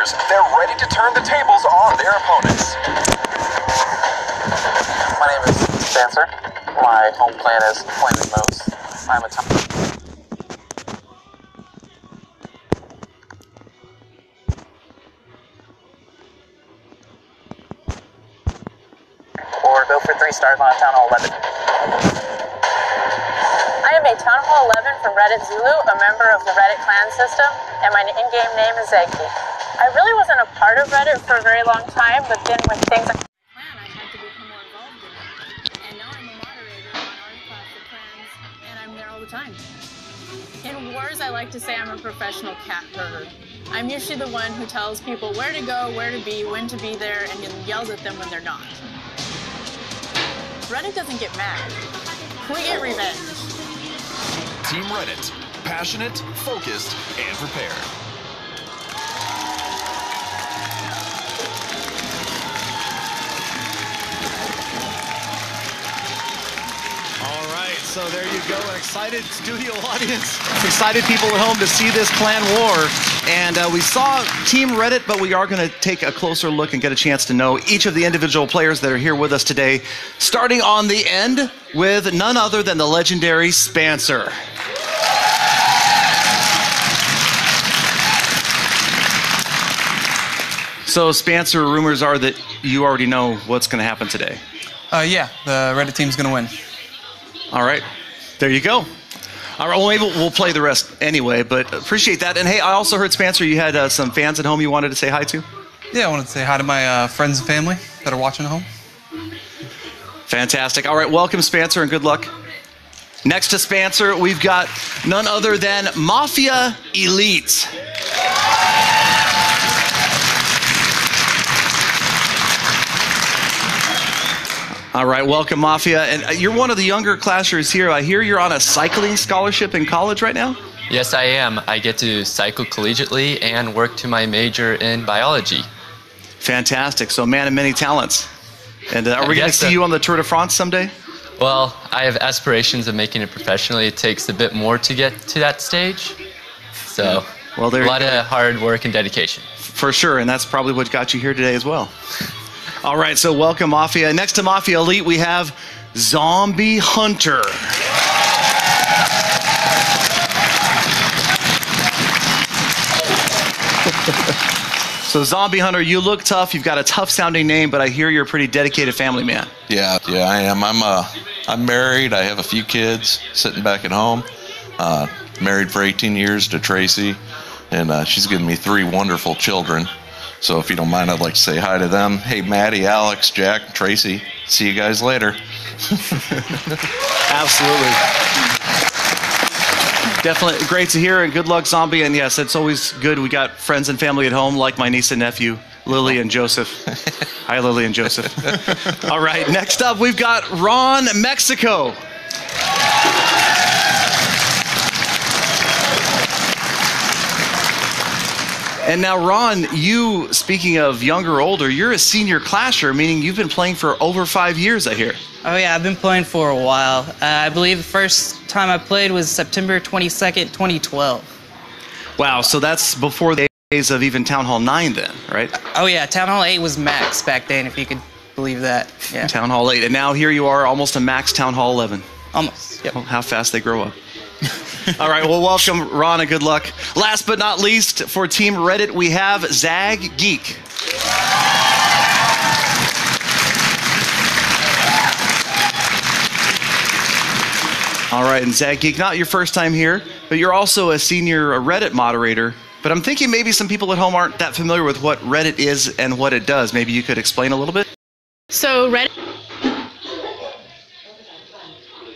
players. They're ready to turn the tables on their opponents. My name is Spencer. My home clan is Flaming Moose. I'm a or go for 3 stars on a Town Hall 11. I am a Town Hall 11 from Reddit Zulu, a member of the Reddit clan system, and my in-game name is Zeggy. I really wasn't a part of Reddit for a very long time, but then when things like clan, I had to become more involved in it. And now I'm a moderator on Articlass for clans, and I'm there all the time. In wars, I like to say I'm a professional cat herder. I'm usually the one who tells people where to go, where to be, when to be there, and then yells at them when they're not. Reddit doesn't get mad. We get revenge. Team Reddit. Passionate, focused, and prepared. All right, so there you go. An excited studio audience. Excited people at home to see this clan war. And we saw Team Reddit, but we are going to take a closer look and get a chance to know each of the individual players that are here with us today. Starting on the end with none other than the legendary Spencer. So, Spencer, rumors are that you already know what's going to happen today. Yeah, the Reddit team's going to win. All right, there you go. All right, well, maybe we'll play the rest anyway, but appreciate that. And hey, I also heard, Spencer, you had some fans at home you wanted to say hi to? Yeah, I wanted to say hi to my friends and family that are watching at home. Fantastic. All right, welcome, Spencer, and good luck. Next to Spencer, we've got none other than Mafia Elite. All right, welcome, Mafia. And you're one of the younger classers here. I hear you're on a cycling scholarship in college right now? Yes, I am. I get to cycle collegiately and work to my major in biology. Fantastic. So, man of many talents. And are we going to see you on the Tour de France someday? Well, I have aspirations of making it professionally. It takes a bit more to get to that stage. So, well, a lot of hard work and dedication. For sure, and that's probably what got you here today as well. All right, so welcome, Mafia. Next to Mafia Elite, we have Zombie Hunter. So, Zombie Hunter, you look tough. You've got a tough-sounding name, but I hear you're a pretty dedicated family man. Yeah, I am. I'm married. I have a few kids sitting back at home. Married for 18 years to Tracy, and she's given me 3 wonderful children. So if you don't mind, I'd like to say hi to them. Hey, Maddie, Alex, Jack, Tracy. See you guys later. Absolutely. Definitely great to hear, and good luck, Zombie. And yes, it's always good. We got friends and family at home, like my niece and nephew, Lily and Joseph. Hi, Lily and Joseph. All right, next up, we've got Ron, Mexico. And now, Ron, you, speaking of younger or older, you're a senior clasher, meaning you've been playing for over 5 years, I hear. Oh, yeah, I've been playing for a while. I believe the first time I played was September 22nd, 2012. Wow, so that's before the days of even Town Hall 9 then, right? Oh, yeah, Town Hall 8 was max back then, if you could believe that. Yeah. Town Hall 8, and now here you are, almost a max Town Hall 11. Almost, yep. Well, how fast they grow up. All right, well, welcome, Ron, and good luck. Last but not least, for Team Reddit, we have Zag Geek. All right, and Zag Geek, not your first time here, but you're also a senior Reddit moderator. But I'm thinking maybe some people at home aren't that familiar with what Reddit is and what it does. Maybe you could explain a little bit? So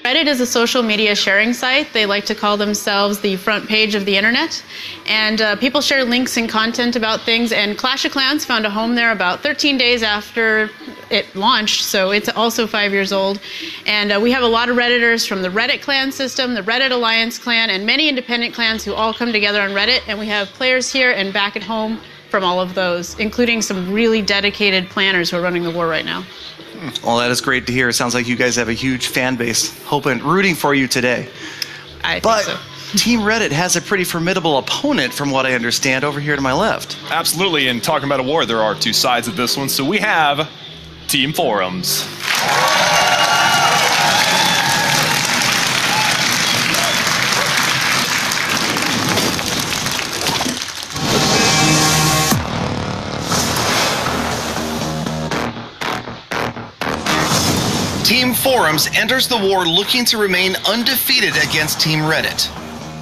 Reddit is a social media sharing site. They like to call themselves the front page of the internet. And people share links and content about things. And Clash of Clans found a home there about 13 days after it launched. So it's also 5 years old. And we have a lot of Redditors from the Reddit clan system, the Reddit Alliance clan, and many independent clans who all come together on Reddit. And we have players here and back at home from all of those, including some really dedicated planners who are running the war right now. Well, that is great to hear. It sounds like you guys have a huge fan base, hoping, rooting for you today. I think so. Team Reddit has a pretty formidable opponent, from what I understand, over here to my left. Absolutely, and talking about a war, there are two sides of this one. So we have Team Forums. Team Forums enters the war looking to remain undefeated against Team Reddit.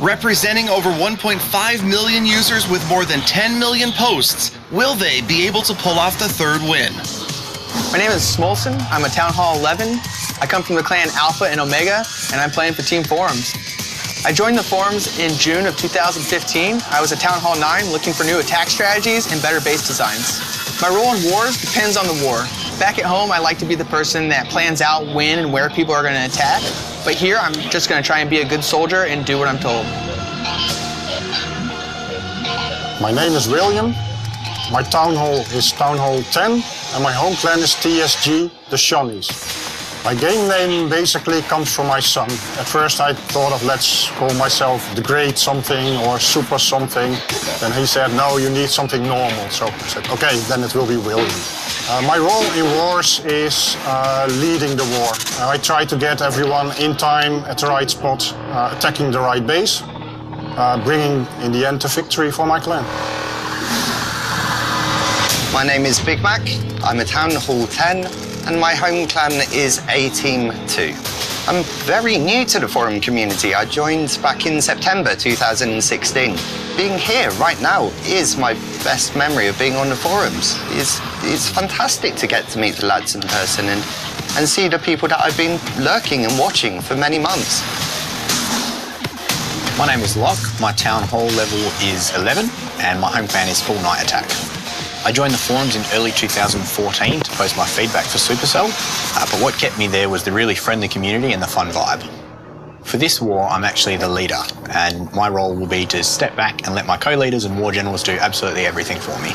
Representing over 1.5 million users with more than 10 million posts, will they be able to pull off the third win? My name is Smolson. I'm a Town Hall 11. I come from the clan Alpha and Omega, and I'm playing for Team Forums. I joined the forums in June of 2015. I was a Town Hall 9 looking for new attack strategies and better base designs. My role in wars depends on the war. Back at home, I like to be the person that plans out when and where people are going to attack. But here, I'm just going to try and be a good soldier and do what I'm told. My name is William. My town hall is Town Hall 10, and my home clan is TSG, the Shonnies. My game name basically comes from my son. At first I thought of let's call myself the Great something or Super something. Then he said, no, you need something normal. So I said, okay, then it will be William. My role in wars is leading the war. I try to get everyone in time at the right spot, attacking the right base, bringing in the end a victory for my clan. My name is Big Mac. I'm a Town Hall 10. And my home clan is A-Team 2. I'm very new to the forum community. I joined back in September 2016. Being here right now is my best memory of being on the forums. It's fantastic to get to meet the lads in person and see the people that I've been lurking and watching for many months. My name is Locke. My Town Hall level is 11, and my home clan is Full Night Attack. I joined the forums in early 2014 to post my feedback for Supercell, but what kept me there was the really friendly community and the fun vibe. For this war, I'm actually the leader, and my role will be to step back and let my co-leaders and war generals do absolutely everything for me.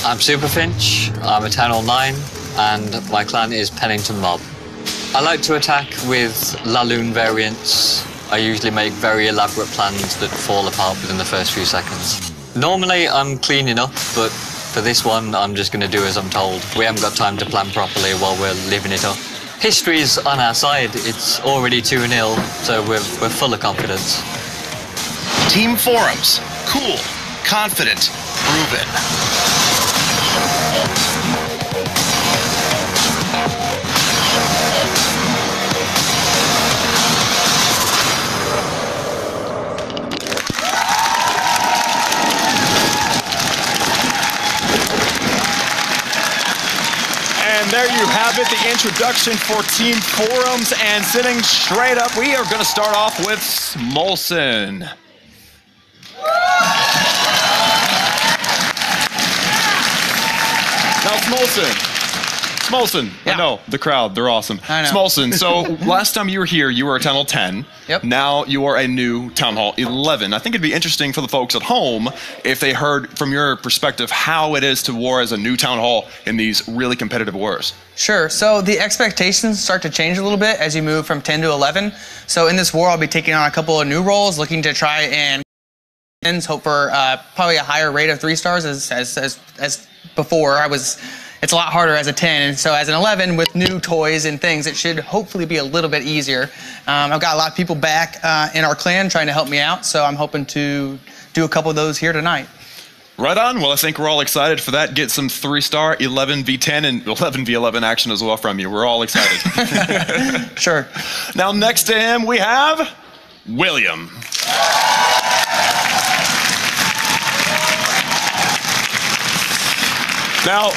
I'm Superfinch, I'm a Town Hall 9, and my clan is Pennington Mob. I like to attack with Laloon variants. I usually make very elaborate plans that fall apart within the first few seconds. Normally I'm cleaning up, but for this one I'm just going to do as I'm told. We haven't got time to plan properly while we're living it up. History's on our side. It's already 2-0, so we're full of confidence. Team Forums. Cool, confident, proven. And there you have it, the introduction for Team Forums. And sitting straight up, we are going to start off with Smolson. Now, Smolson, yeah. I know, the crowd, they're awesome. I know. Smolson, so last time you were here, you were at Town Hall 10. Yep. Now you are a new Town Hall 11. I think it'd be interesting for the folks at home if they heard from your perspective how it is to war as a new Town Hall in these really competitive wars. Sure. So the expectations start to change a little bit as you move from 10 to 11. So in this war, I'll be taking on a couple of new roles, looking to try and hope for probably a higher rate of 3 stars as before. It's a lot harder as a 10, and so as an 11 with new toys and things, it should hopefully be a little bit easier. I've got a lot of people back in our clan trying to help me out, so I'm hoping to do a couple of those here tonight. Right on. Well, I think we're all excited for that. Get some 3-star 11v10 and 11v11 action as well from you. We're all excited. Sure. Now, next to him, we have William. Now,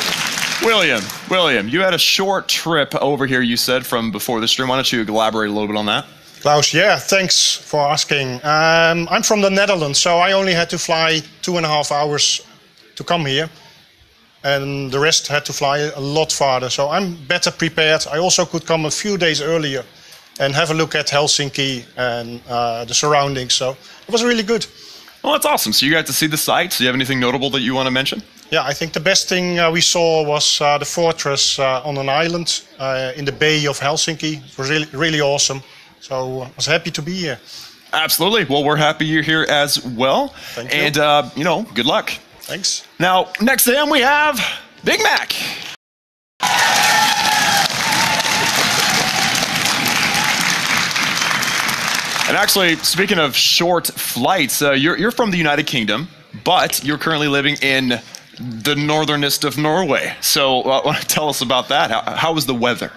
William, you had a short trip over here, you said, from before the stream. Why don't you elaborate a little bit on that? Klaus, yeah, thanks for asking. I'm from the Netherlands, so I only had to fly 2.5 hours to come here. And the rest had to fly a lot farther, so I'm better prepared. I also could come a few days earlier and have a look at Helsinki and the surroundings, so it was really good. Well, that's awesome. So you got to see the sights. Do you have anything notable that you want to mention? Yeah, I think the best thing we saw was the fortress on an island in the Bay of Helsinki. It was really awesome. So I was happy to be here. Absolutely. Well, we're happy you're here as well. Thank you. And, you know, good luck. Thanks. Now, next to him we have Big Mac. And actually, speaking of short flights, you're from the United Kingdom, but you're currently living in the northernest of Norway. So tell us about that. How was the weather?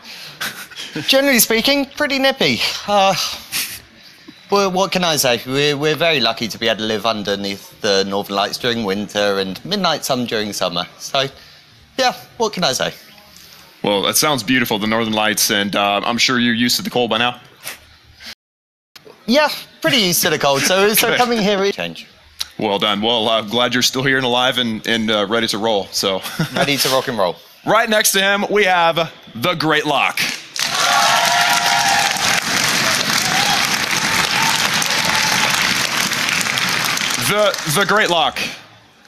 Generally speaking, pretty nippy. Well, what can I say? We're very lucky to be able to live underneath the Northern Lights during winter and midnight sun during summer. So, yeah, what can I say? Well, that sounds beautiful, the Northern Lights, and I'm sure you're used to the cold by now. Yeah, pretty used to the cold, so coming here is change. Well done. Well, I'm glad you're still here and alive and ready to roll. So ready to rock and roll. Right next to him, we have the Great Lock. The Great Lock.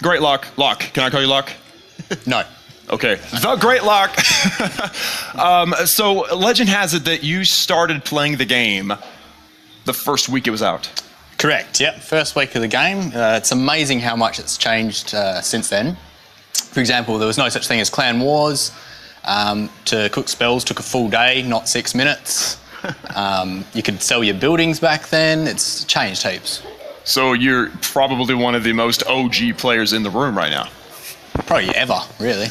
Great Lock. Lock. Can I call you Lock? No. Okay. The Great Lock. So legend has it that you started playing the game the first week it was out. Correct, yep. First week of the game. It's amazing how much it's changed since then. For example, there was no such thing as clan wars. To cook spells took a full day, not 6 minutes. You could sell your buildings back then. It's changed heaps. So you're probably one of the most OG players in the room right now. Probably ever, really.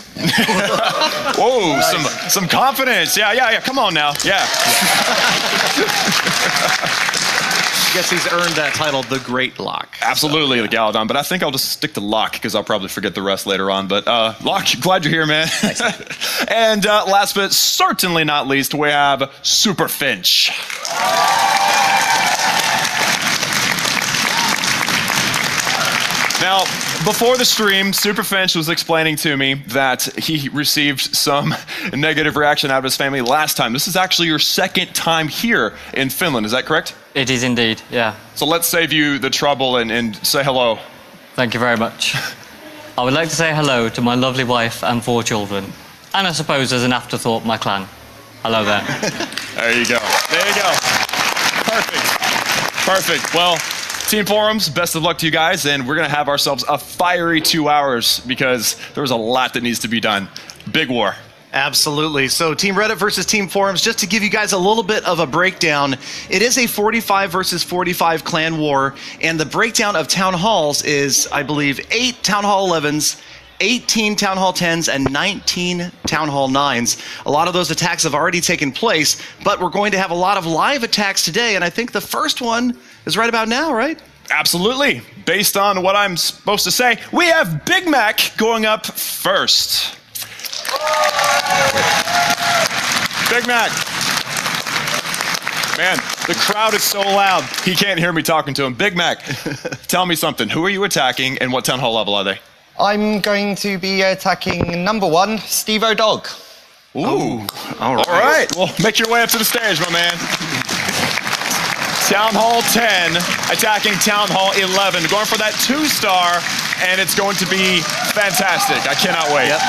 Whoa, some confidence. Yeah. Come on now. Yeah. I guess he's earned that title, the Great Lock. Absolutely, the Galadon. But I think I'll just stick to Lock because I'll probably forget the rest later on. But Lock, glad you're here, man. And last but certainly not least, we have Super Finch. Now, before the stream, Super Finch was explaining to me that he received some negative reaction out of his family last time. This is actually your second time here in Finland, is that correct? It is indeed, yeah. So let's save you the trouble and say hello. Thank you very much. I would like to say hello to my lovely wife and 4 children. And I suppose as an afterthought, my clan. Hello there. There you go. There you go. Perfect. Well, Team Forums, best of luck to you guys, and we're going to have ourselves a fiery 2 hours because there's a lot that needs to be done. Big war. Absolutely. So Team Reddit versus Team Forums, just to give you guys a little bit of a breakdown, it is a 45 versus 45 clan war, and the breakdown of Town Halls is, I believe, 8 Town Hall 11s, 18 Town Hall 10s, and 19 Town Hall 9s. A lot of those attacks have already taken place, but we're going to have a lot of live attacks today, and I think the first one is right about now, right? Absolutely. Based on what I'm supposed to say, we have Big Mac going up first. Big Mac. Man, the crowd is so loud, he can't hear me talking to him. Big Mac, tell me something. Who are you attacking and what Town Hall level are they? I'm going to be attacking number 1, Steve O'Dog. Ooh. All right. Well, make your way up to the stage, my man. Town Hall 10 attacking Town Hall 11. Going for that 2-star, and it's going to be fantastic. I cannot wait. Yep.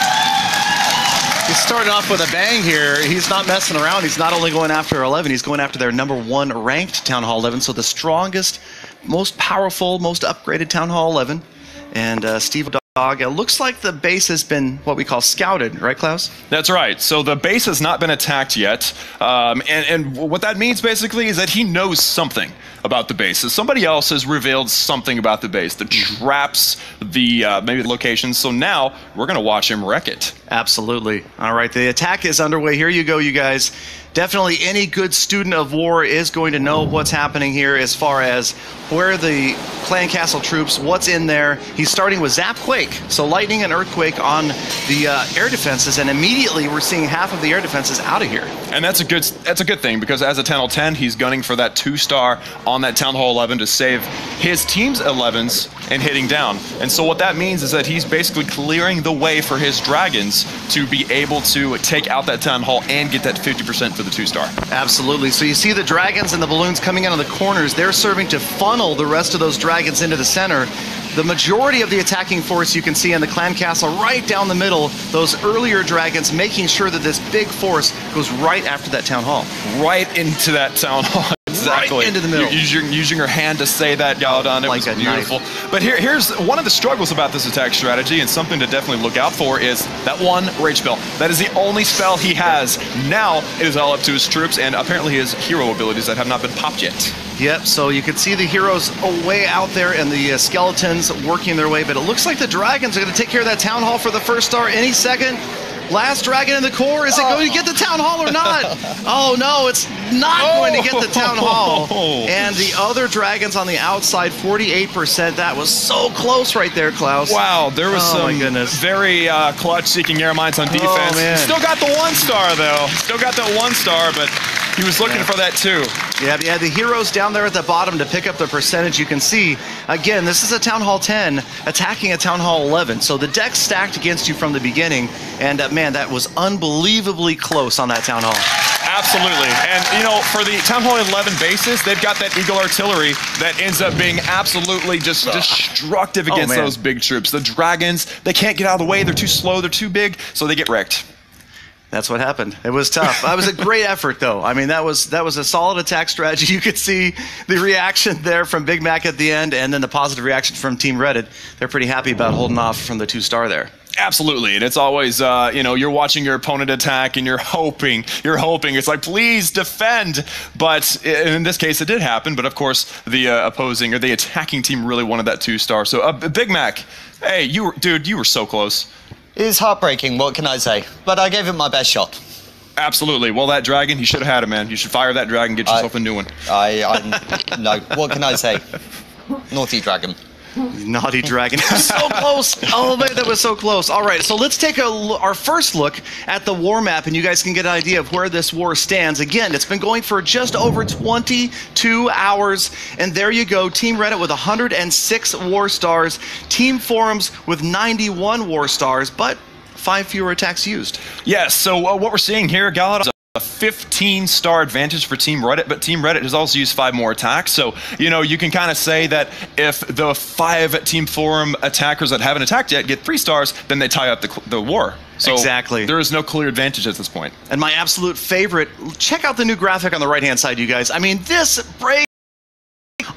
He's starting off with a bang here. He's not messing around. He's not only going after 11, he's going after their number 1 ranked Town Hall 11. So the strongest, most powerful, most upgraded Town Hall 11. And Steve Dog, it looks like the base has been what we call scouted, right, Klaus? That's right. So the base has not been attacked yet. And what that means basically is that he knows something about the base. So somebody else has revealed something about the base, the traps, the maybe the locations. So now we're going to watch him wreck it. Absolutely. All right, the attack is underway. Here you go, you guys. Definitely any good student of war is going to know what's happening here as far as where the Clan Castle troops, what's in there. He's starting with Zap Quake, so lightning and earthquake on the air defenses, and immediately we're seeing half of the air defenses out of here. And that's a good thing because as a Town Hall 10, he's gunning for that 2-star on that Town Hall 11 to save his team's 11s and hitting down. And so what that means is that he's basically clearing the way for his dragons to be able to take out that Town Hall and get that 50% for the 2-star. Absolutely. So you see the dragons and the balloons coming in on the corners. They're serving to funnel the rest of those dragons into the center. the majority of the attacking force you can see in the clan castle right down the middle, those earlier dragons making sure that this big force goes right after that town hall. Right into that town hall. Exactly. Right into the middle. Using her hand to say that, Galadon, it was beautiful. But here's one of the struggles about this attack strategy, and something to definitely look out for is that one rage spell. That is the only spell he has. Now it is all up to his troops and apparently his hero abilities that have not been popped yet. Yep, so you can see the heroes way out there and the skeletons working their way, but it looks like the dragons are going to take care of that town hall for the first star any second. Last dragon in the core, is it going to get the town hall or not? Oh no, it's not going to get the town hall. And the other dragons on the outside, 48%. That was so close right there, Klaus. Wow, there was some very clutch-seeking air mines on defense. Oh, man. Still got the 1 star, though. Still got that 1 star, but he was looking for that, too. Yeah, the heroes down there at the bottom to pick up the percentage. You can see, again, this is a Town Hall 10 attacking a Town Hall 11. So the deck's stacked against you from the beginning. And, man, that was unbelievably close on that Town Hall. Absolutely. And, you know, for the Town Hall 11 basis, they've got that Eagle artillery that ends up being absolutely just destructive against those big troops. The dragons, they can't get out of the way. They're too slow. They're too big. So they get wrecked. That's what happened. It was tough. That was a great effort, though. I mean, that was a solid attack strategy. You could see the reaction there from Big Mac at the end, and then the positive reaction from Team Reddit. They're pretty happy about holding off from the 2 star there. Absolutely, and it's always, you know, you're watching your opponent attack and you're hoping. It's like, please defend. But in this case, it did happen. But of course, the opposing or the attacking team really wanted that 2 star. So, Big Mac, hey, you were so close. It's heartbreaking, what can I say? But I gave it my best shot. Absolutely. Well, that dragon, you should have had it, man. You should fire that dragon, get yourself a new one. No, what can I say? Naughty dragon. Naughty dragon. So close. Oh, man, that was so close. All right, so let's take our first look at the war map, and you guys can get an idea of where this war stands. Again, it's been going for just over 22 hours, and there you go. Team Reddit with 106 war stars. Team Forums with 91 war stars, but 5 fewer attacks used. Yes, so what we're seeing here, Galadon, a 15-star advantage for Team Reddit, but Team Reddit has also used 5 more attacks. So, you know, you can kind of say that if the 5 Team Forum attackers that haven't attacked yet get 3 stars, then they tie up the war. So exactly. There is no clear advantage at this point. And my absolute favorite, check out the new graphic on the right-hand side, you guys. I mean, this breaks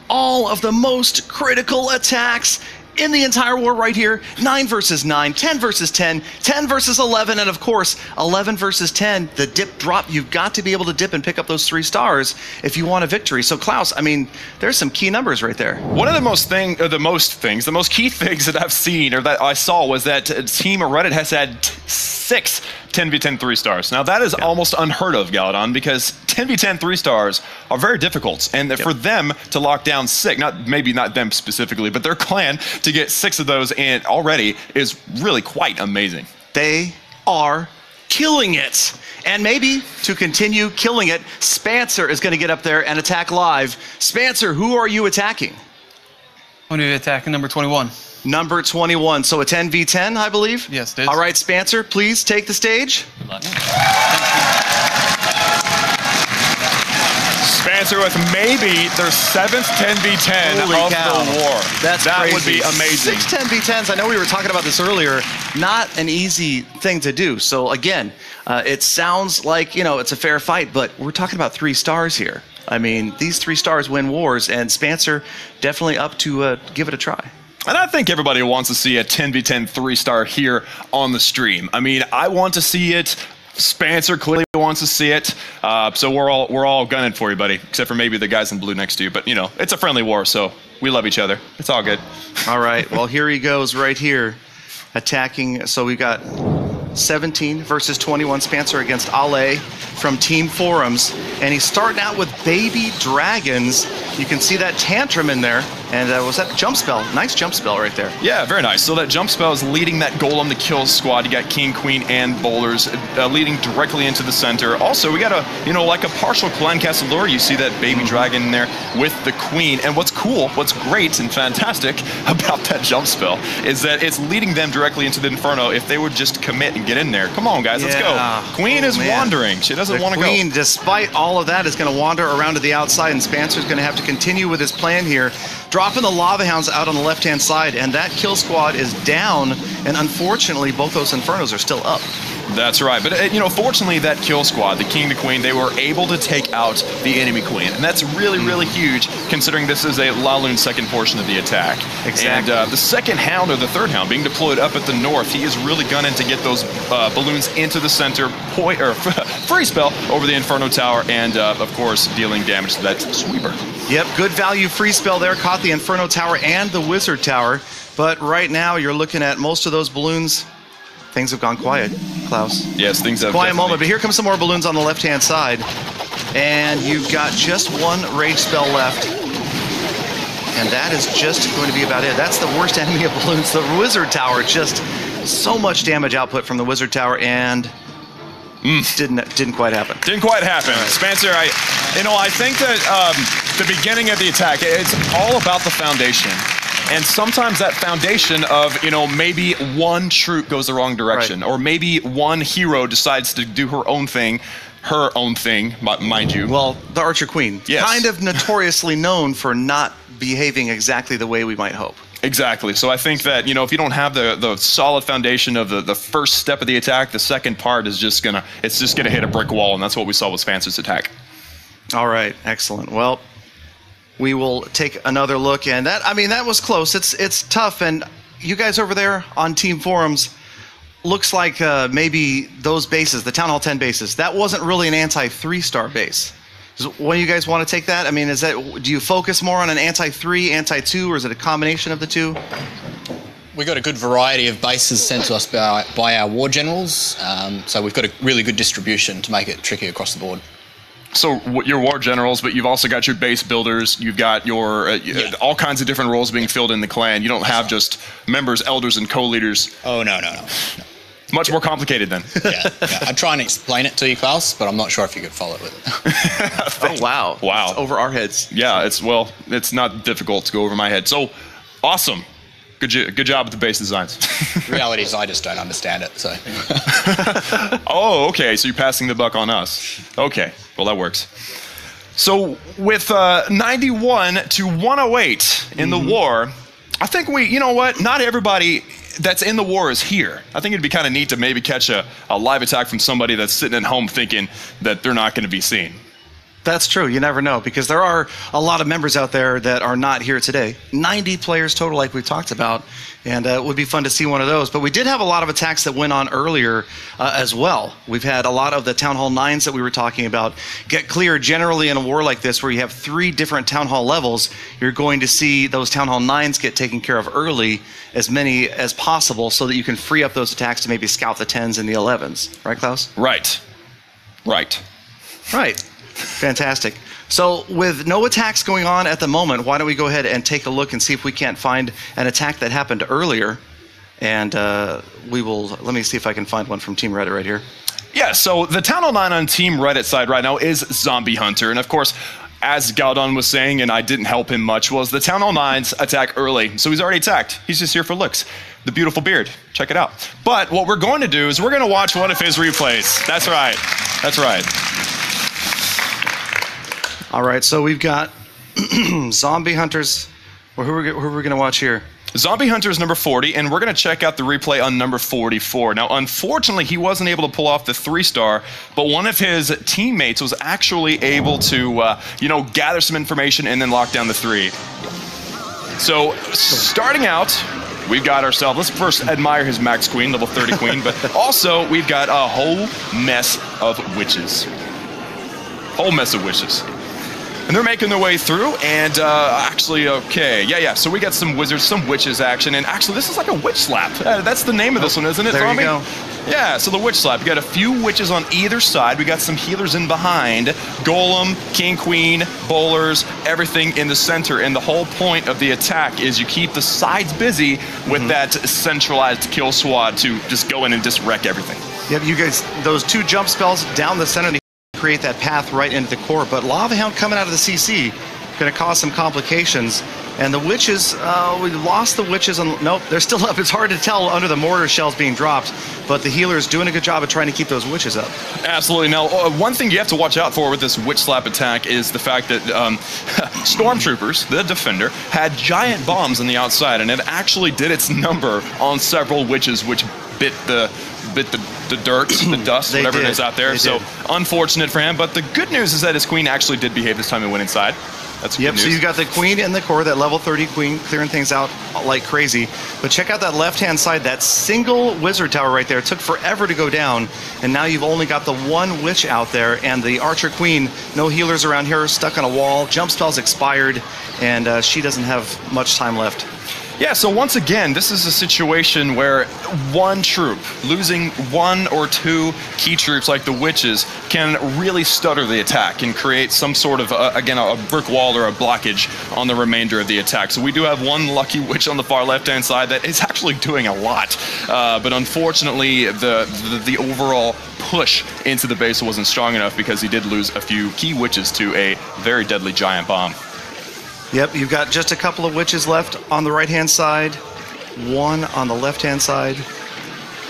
all of the most critical attacks in the entire war right here. 9 versus 9, 10 versus 10, 10 versus 11, and of course 11 versus 10. The dip drop, you've got to be able to dip and pick up those 3 stars if you want a victory. So Klaus, I mean, there's some key numbers right there. One of the most key things that I've seen or that I saw was that Team Reddit has had 6 10v10 3 stars. Now that is almost unheard of, Galadon, because 10v10 3 stars are very difficult, and for them to lock down 6, maybe not them specifically, but their clan to get 6 of those in already is really quite amazing. They are killing it. And maybe to continue killing it, Spencer is going to get up there and attack live. Spencer, who are you attacking? I'm going to be attacking number 21. Number 21, so a 10v10, I believe? Yes, it is. All right, Spencer, please take the stage. Spencer with maybe their 7th 10v10 of the war. That would be amazing. 6 10v10s, I know we were talking about this earlier, not an easy thing to do. So again, it sounds like, you know, it's a fair fight, but we're talking about 3 stars here. I mean, these 3 stars win wars, and Spencer definitely up to give it a try. And I think everybody wants to see a 10v10 3-star here on the stream. I mean, I want to see it. Spencer clearly wants to see it. So we're all gunning for you, buddy. Except for maybe the guys in blue next to you. But, you know, it's a friendly war, so we love each other. It's all good. All right. Well, here he goes right here. Attacking. So we got 17 versus 21. Spencer against Ale from Team Forums. And he's starting out with baby dragons. You can see that tantrum in there. And was that jump spell? Nice jump spell right there. Yeah, very nice. So that jump spell is leading that golem to kill squad. You got king, queen, and boulders leading directly into the center. Also, we got a, you know, like a partial clan castle lure. You see that baby dragon in there with the queen. And what's cool, what's great and fantastic about that jump spell is that it's leading them directly into the inferno if they would just commit and get in there. Come on, guys, let's go. Queen is wandering. She doesn't doesn't want to go. The Queen, despite all of that, is going to wander around to the outside, and Spencer's going to have to continue with his plan here, dropping the Lava Hounds out on the left-hand side, and that kill squad is down, and unfortunately, both those Infernos are still up. That's right, but you know, fortunately, that kill squad, the King, the Queen, they were able to take out the enemy Queen, and that's really, really huge, considering this is a Laloon second portion of the attack. Exactly. And the second Hound, or the third Hound, being deployed up at the north, he is really gunning to get those balloons into the center, free spell over the Inferno Tower, and of course, dealing damage to that sweeper. Yep, good value free spell there, caught the Inferno Tower and the Wizard Tower, but right now you're looking at most of those balloons. Things have gone quiet, Klaus. Yes, things have quiet moment, but here come some more balloons on the left-hand side. And you've got just one rage spell left. And that is just going to be about it. That's the worst enemy of balloons. The Wizard Tower, just so much damage output from the Wizard Tower, and didn't quite happen. Didn't quite happen. Right. Spencer, I think that the beginning of the attack, it's all about the foundation. And sometimes that foundation of, maybe one troop goes the wrong direction, or maybe one hero decides to do her own thing, mind you. Well, the Archer Queen, yes. Kind of notoriously known for not behaving exactly the way we might hope. Exactly. So I think that, if you don't have the solid foundation of the first step of the attack, the second part is just gonna hit a brick wall, and that's what we saw with Spencer's attack. All right, excellent. Well, we will take another look, and that was close. It's tough, and you guys over there on Team Forums, looks like maybe those bases, the Town Hall 10 bases, that wasn't really an anti-3-star base. When do you guys want to take that? I mean, do you focus more on an anti-3, anti-2, or is it a combination of the two? We've got a good variety of bases sent to us by our war generals, so we've got a really good distribution to make it tricky across the board. So your war generals, but you've also got your base builders. You've got your all kinds of different roles being filled in the clan. You don't have just members, elders, and co-leaders. Oh, no. Much more complicated then. Yeah. I'd try and explain it to you, Klaus, but I'm not sure if you could follow it with it. Oh, wow. Wow. It's over our heads. Yeah, it's not difficult to go over my head. So, awesome. Good job with the base designs. The reality is I just don't understand it, so. Oh, okay, so you're passing the buck on us. Okay, well, that works. So with 91 to 108 in the war, I think not everybody that's in the war is here. I think it'd be kind of neat to maybe catch a live attack from somebody that's sitting at home thinking that they're not going to be seen. That's true. You never know, because there are a lot of members out there that are not here today. 90 players total, like we talked about, and it would be fun to see one of those. But we did have a lot of attacks that went on earlier as well. We've had a lot of the Town Hall 9s that we were talking about get cleared. Generally, in a war like this, where you have 3 different Town Hall levels, you're going to see those Town Hall 9s get taken care of early, as many as possible, so that you can free up those attacks to maybe scout the 10s and the 11s. Right, Klaus? Right. Fantastic. So with no attacks going on at the moment, why don't we go ahead and take a look and see if we can't find an attack that happened earlier. And let me see if I can find one from Team Reddit right here. Yeah, so the Town Hall 9 on Team Reddit side right now is Zombie Hunter. And of course, as Galdon was saying, and I didn't help him much, was the Town Hall 9's attack early. So he's already attacked. He's just here for looks. The beautiful beard. Check it out. But what we're going to do is we're going to watch one of his replays. That's right. All right, so we've got Zombie Hunters. Well, who are we going to watch here? Zombie Hunter is number 40, and we're going to check out the replay on number 44. Now, unfortunately, he wasn't able to pull off the 3-star, but one of his teammates was actually able to, gather some information and then lock down the 3. So, starting out, we've got ourselves, let's first admire his Max Queen, level 30 Queen, but also we've got a whole mess of witches. And they're making their way through, and so we got some wizards, some witches action, and actually this is like a witch slap. That's the name of this one, isn't it, There you go. Yeah, so the witch slap. We got a few witches on either side. We got some healers in behind, golem, king, queen, bowlers, everything in the center, and the whole point of the attack is you keep the sides busy with that centralized kill squad to just go in and just wreck everything. Yep, you guys, those 2 jump spells down the center, create that path right into the core, but Lava Hound coming out of the CC going to cause some complications. And the witches, we lost the witches. Nope, they're still up. It's hard to tell under the mortar shells being dropped, but the healer's doing a good job of trying to keep those witches up. Absolutely. Now, one thing you have to watch out for with this witch slap attack is the fact that Stormtroopers, the defender, had giant bombs on the outside, and it actually did its number on several witches, which bit the dirt, the dust, whatever it is out there. So unfortunate for him, but the good news is that his queen actually did behave this time and went inside. That's good news. So you got the queen in the core, that level 30 queen, clearing things out like crazy. But check out that left-hand side, that single wizard tower right there. It took forever to go down, and now you've only got the one witch out there, and the archer queen, no healers around here, stuck on a wall, jump spell's expired, and she doesn't have much time left. Yeah, so once again, this is a situation where one troop, losing one or two key troops like the witches, can really stutter the attack and create some sort of, again, a brick wall or a blockage on the remainder of the attack. So we do have one lucky witch on the far left-hand side that is actually doing a lot. But unfortunately, the overall push into the base wasn't strong enough because he did lose a few key witches to a very deadly giant bomb. Yep, you've got just a couple of witches left on the right-hand side, one on the left-hand side,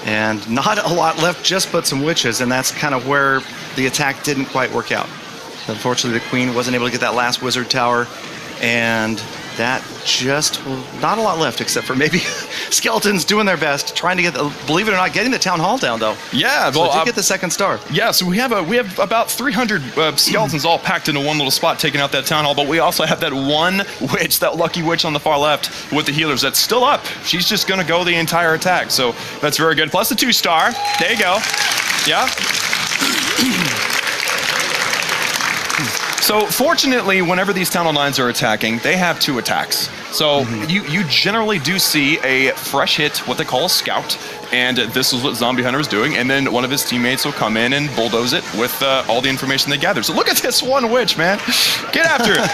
and not a lot left, just but some witches, and that's kind of where the attack didn't quite work out. Unfortunately, the queen wasn't able to get that last wizard tower, and that just, well, not a lot left except for maybe skeletons doing their best, trying to get, believe it or not, getting the town hall down though. Yeah, so well, get the second star. Yeah, so we have about 300 skeletons all packed into one little spot, taking out that town hall. But we also have that one witch, that lucky witch on the far left with the healers that's still up. She's just gonna go the entire attack, so that's very good. Plus the 2-star. There you go. Yeah. So fortunately, whenever these Town Hall 9s are attacking, they have 2 attacks. So you generally do see a fresh hit, what they call a scout, and this is what Zombie Hunter is doing, and then one of his teammates will come in and bulldoze it with all the information they gather. So look at this one witch, man. Get after it.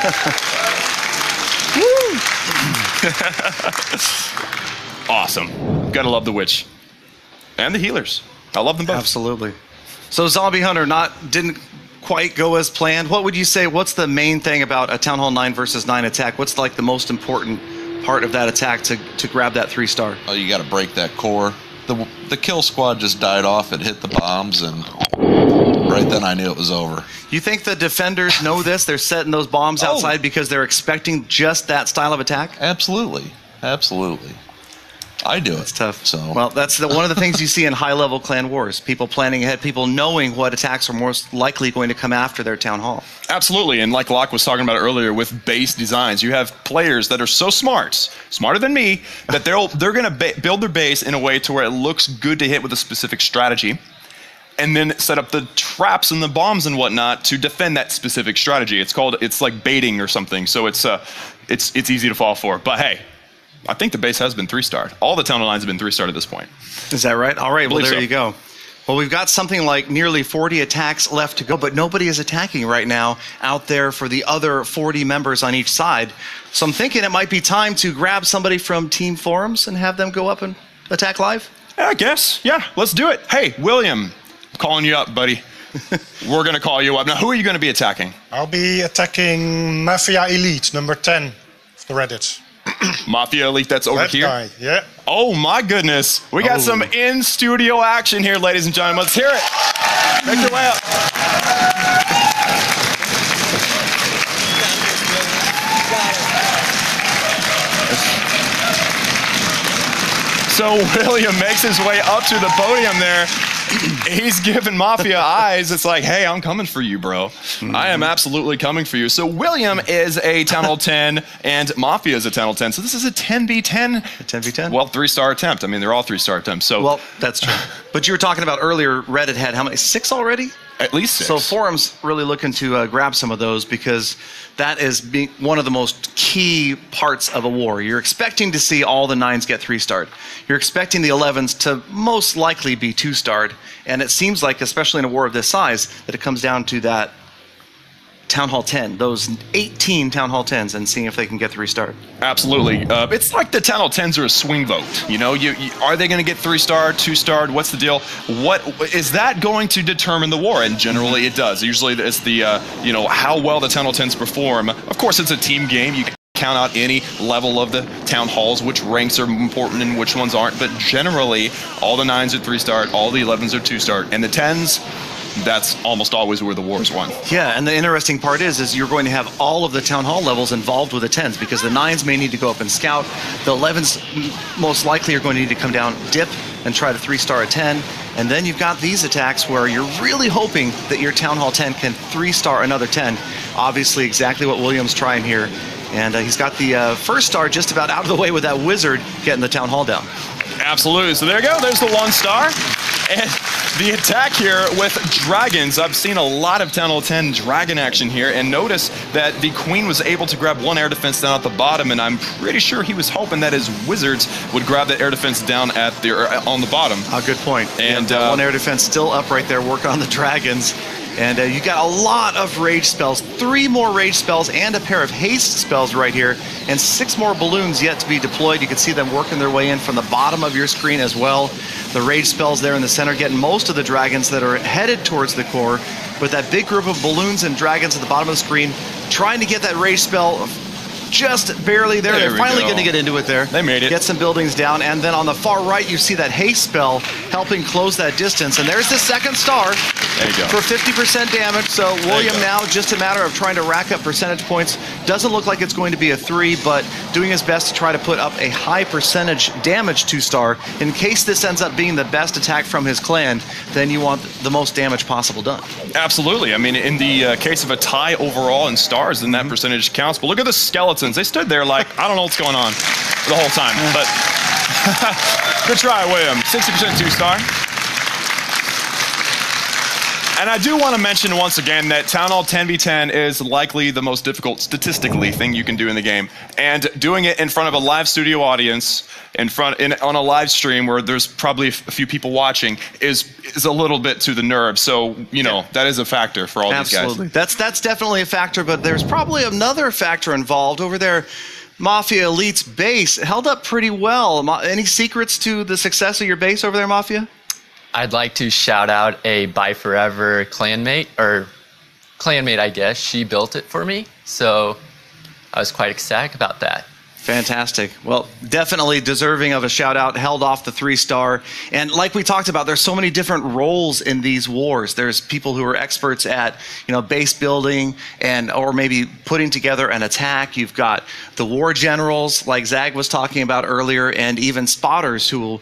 Woo! Awesome. Gotta love the witch. And the healers. I love them both. Absolutely. So Zombie Hunter didn't quite go as planned. What would you say, what's the main thing about a Town Hall 9 versus 9 attack? What's like the most important part of that attack to grab that 3-star? Oh, you got to break that core. The kill squad just died off. It hit the bombs, and right then I knew it was over. You think the defenders know this? They're setting those bombs outside because they're expecting just that style of attack? Absolutely. Absolutely. I do it. It's tough. So well, that's one of the things you see in high-level clan wars. People planning ahead, people knowing what attacks are most likely going to come after their town hall. Absolutely, and like Locke was talking about earlier with base designs, you have players that are so smart, smarter than me, that they're going to build their base in a way to where it looks good to hit with a specific strategy, and then set up the traps and the bombs and whatnot to defend that specific strategy. It's like baiting or something, so it's easy to fall for. But hey, I think the base has been 3-starred. All the Town Hall 9s have been 3-starred at this point. Is that right? All right, well, there you go. Well, we've got something like nearly 40 attacks left to go, but nobody is attacking right now out there for the other 40 members on each side. So I'm thinking it might be time to grab somebody from Team Forums and have them go up and attack live? Yeah, I guess. Yeah, let's do it. Hey, William, I'm calling you up, buddy. We're going to call you up. Now, who are you going to be attacking? I'll be attacking Mafia Elite, number 10 of the Reddit. Mafia Elite, that's over here? Guy, yeah. Oh my goodness. We got some in-studio action here, ladies and gentlemen. Let's hear it. Make your way up. So William makes his way up to the podium there. He's giving Mafia eyes. It's like, hey, I'm coming for you, bro. I am absolutely coming for you. So William is a Town Hall 10, and Mafia is a Town Hall 10. So this is a 10v10. A 10v10? Well, 3-star attempt. I mean, they're all 3-star attempts. So well, that's true. But you were talking about earlier, Reddit had how many? 6 already? At least 6. So Forum's really looking to grab some of those because that is one of the most key parts of a war. You're expecting to see all the 9s get 3-starred. You're expecting the 11s to most likely be 2-starred. And it seems like, especially in a war of this size, that it comes down to that Town Hall 10, those 18 Town Hall 10s, and seeing if they can get 3-starred. Absolutely. It's like the Town Hall 10s are a swing vote. You know, are they going to get 3-starred, 2-starred? What's the deal? What is that going to determine the war? And generally, it does. Usually, it's the how well the Town Hall 10s perform. Of course, it's a team game. You count out any level of the town halls, which ranks are important and which ones aren't, but generally all the 9s are 3-star, all the 11s are 2-star, and the 10s, that's almost always where the war's won. Yeah, and the interesting part is you're going to have all of the town hall levels involved with the 10s, because the 9s may need to go up and scout, the 11s most likely are going to need to come down, dip, and try to 3-star a 10, and then you've got these attacks where you're really hoping that your town hall 10 can 3-star another 10. Obviously exactly what William's trying here. And he's got the 1st star just about out of the way with that wizard getting the town hall down. Absolutely. So there you go. There's the 1-star. And the attack here with dragons. I've seen a lot of Town Hall 10 dragon action here. And notice that the queen was able to grab one air defense down at the bottom. And I'm pretty sure he was hoping that his wizards would grab that air defense down at on the bottom. Good point. And one air defense still up right there working on the dragons. And you got a lot of rage spells, 3 more rage spells and a pair of haste spells right here, and 6 more balloons yet to be deployed. You can see them working their way in from the bottom of your screen as well. The rage spells there in the center getting most of the dragons that are headed towards the core, but that big group of balloons and dragons at the bottom of the screen trying to get that rage spell just barely there. They're finally going to get into it there. They made it. Get some buildings down, and then on the far right you see that haste spell helping close that distance, and there's the 2nd star. There you go. For 50% damage, so William now just a matter of trying to rack up percentage points. Doesn't look like it's going to be a 3, but doing his best to try to put up a high percentage damage 2-star. In case this ends up being the best attack from his clan, then you want the most damage possible done. Absolutely. I mean, in the case of a tie overall in stars, then that percentage counts. But look at the skeletons. They stood there like, I don't know what's going on the whole time. But good try, William. 60% 2-star. And I do want to mention once again that Town Hall 10v10 is likely the most difficult statistically thing you can do in the game. And doing it in front of a live studio audience, on a live stream where there's probably a few people watching, is a little bit to the nerve. So, you know, that is a factor for all these guys. Absolutely. That's definitely a factor, but there's probably another factor involved over there. Mafia Elite's base held up pretty well. Any secrets to the success of your base over there, Mafia? I'd like to shout out a Bye Forever clanmate, I guess. She built it for me, so I was quite ecstatic about that. Fantastic. Well, definitely deserving of a shout out, held off the 3-star. And like we talked about, there's so many different roles in these wars. There's people who are experts at, base building or maybe putting together an attack. You've got the war generals like Zag was talking about earlier, and even spotters who will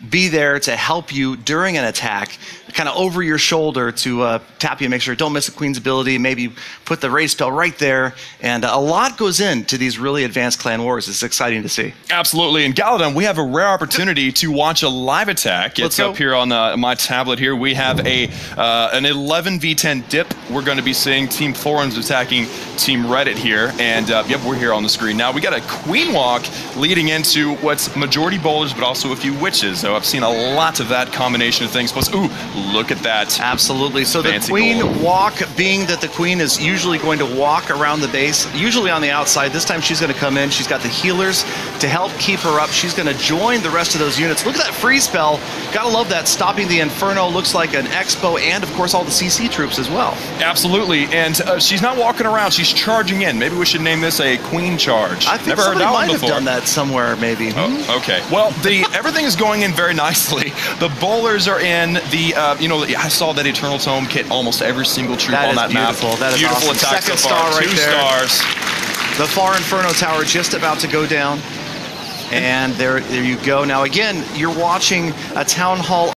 be there to help you during an attack, kind of over your shoulder to tap you, make sure don't miss a queen's ability, maybe put the rage spell right there. And a lot goes into these really advanced clan wars. It's exciting to see. Absolutely. In Galadon, we have a rare opportunity to watch a live attack. It's up here on my tablet here. We have an 11v10 dip. We're going to be seeing Team Forums attacking Team Reddit here. And yep, we're here on the screen now. We got a queen walk leading into what's majority bowlers, but also a few witches. So I've seen a lot of that combination of things. Plus, ooh, look at that. Absolutely. So the queen walk, being that the queen is usually going to walk around the base, usually on the outside. This time she's going to come in. She's got the healers to help keep her up. She's going to join the rest of those units. Look at that freeze spell. Gotta love that. Stopping the Inferno looks like an expo, and of course all the CC troops as well. Absolutely. And she's not walking around. She's charging in. Maybe we should name this a queen charge. I think somebody might have done that somewhere, maybe. Oh, okay. Well, everything is going in very nicely. The bowlers are in. I saw that Eternal Tome kit almost every single troop on that map. That is beautiful awesome. attack Second so far. star right 2 there. stars. The Far Inferno Tower just about to go down. And there you go. Now again, you're watching a Town Hall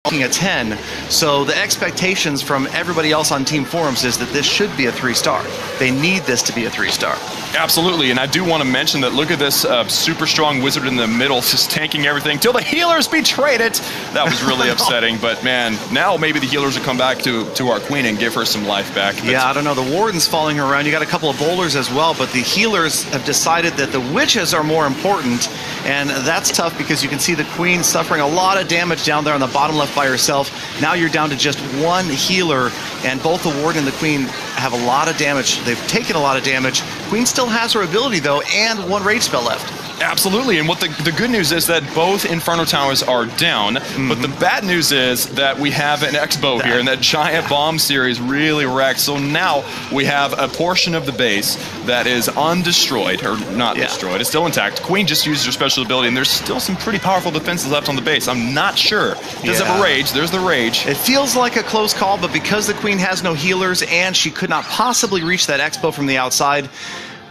a 10, so the expectations from everybody else on Team Forums is that this should be a 3-star. They need this to be a 3-star. Absolutely, and I do want to mention that look at this super strong wizard in the middle just tanking everything till the healers betrayed it. That was really upsetting, but man, now maybe the healers will come back to our queen and give her some life back. But yeah, I don't know, the warden's following her around. You got a couple of bowlers as well, but the healers have decided that the witches are more important, and that's tough because you can see the queen suffering a lot of damage down there on the bottom left by herself. Now you're down to just one healer, and both the warden and the queen have a lot of damage. They've taken a lot of damage. Queen still has her ability though, and one rage spell left. Absolutely, and what the good news is that both Inferno Towers are down, but the bad news is that we have an Expo here, and that giant bomb series really wrecked. So now we have a portion of the base that is undestroyed, or not destroyed, it's still intact. Queen just used her special ability, and there's still some pretty powerful defenses left on the base. I'm not sure. Does have a rage? There's the rage. It feels like a close call, but because the Queen has no healers and she could not possibly reach that Expo from the outside,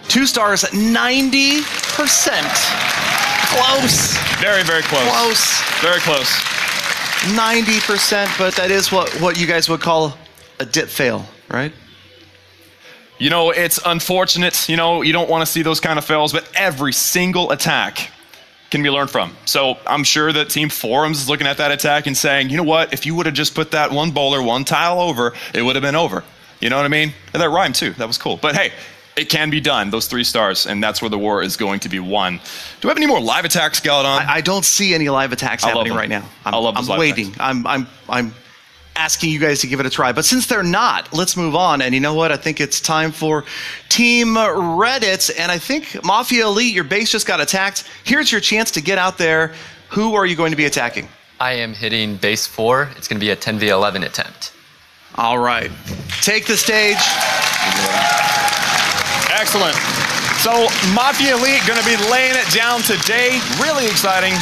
2 stars, 90%. Close. Very, very close. Close. Very close. 90%, but that is what you guys would call a dip fail, right? You know, it's unfortunate. You know, you don't want to see those kind of fails, but every single attack can be learned from. So I'm sure that Team Forums is looking at that attack and saying, you know what, if you would have just put that one bowler, one tile over, it would have been over. You know what I mean? And that rhymed too. That was cool. But hey, it can be done, those 3 stars, and that's where the war is going to be won. Do we have any more live attacks, Galadon? I don't see any live attacks happening right now. I'm waiting. I'm asking you guys to give it a try. But since they're not, let's move on. And you know what? I think it's time for Team Reddit. And I think Mafia Elite, your base just got attacked. Here's your chance to get out there. Who are you going to be attacking? I am hitting base 4. It's going to be a 10v11 attempt. All right. Take the stage. Excellent. So Mafia Elite going to be laying it down today. Really exciting.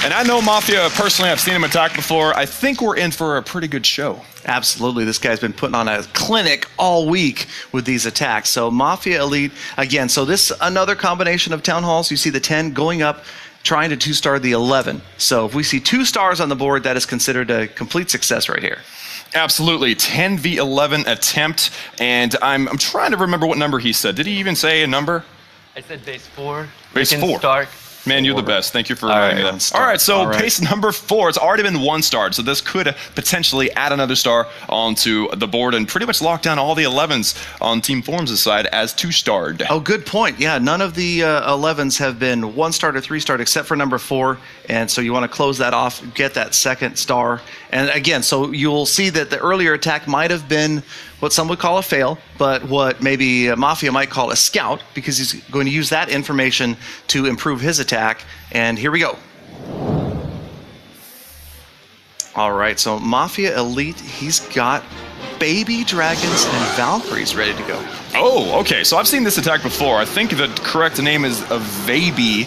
And I know Mafia personally. I've seen him attack before. I think we're in for a pretty good show. Absolutely. This guy's been putting on a clinic all week with these attacks. So Mafia Elite, again, so this another combination of Town Halls. You see the 10 going up, trying to 2-star the 11. So if we see 2 stars on the board, that is considered a complete success right here. Absolutely. 10v11 attempt. And I'm trying to remember what number he said. Did he even say a number? I said base 4. Base 4. Start. Man, you're the best. Thank you for reminding me that. All right, so base number 4. It's already been 1 star, so this could potentially add another star onto the board and pretty much lock down all the 11s on Team Forums' side as 2-starred. Oh, good point. Yeah, none of the 11s have been 1-star or 3-star except for number 4, and so you want to close that off, get that 2nd star. And again, so you'll see that the earlier attack might have been what some would call a fail, but what maybe Mafia might call a scout, because he's going to use that information to improve his attack. And here we go. All right, so Mafia Elite, he's got baby dragons and Valkyries ready to go. Oh, okay, so I've seen this attack before. I think the correct name is a Baby.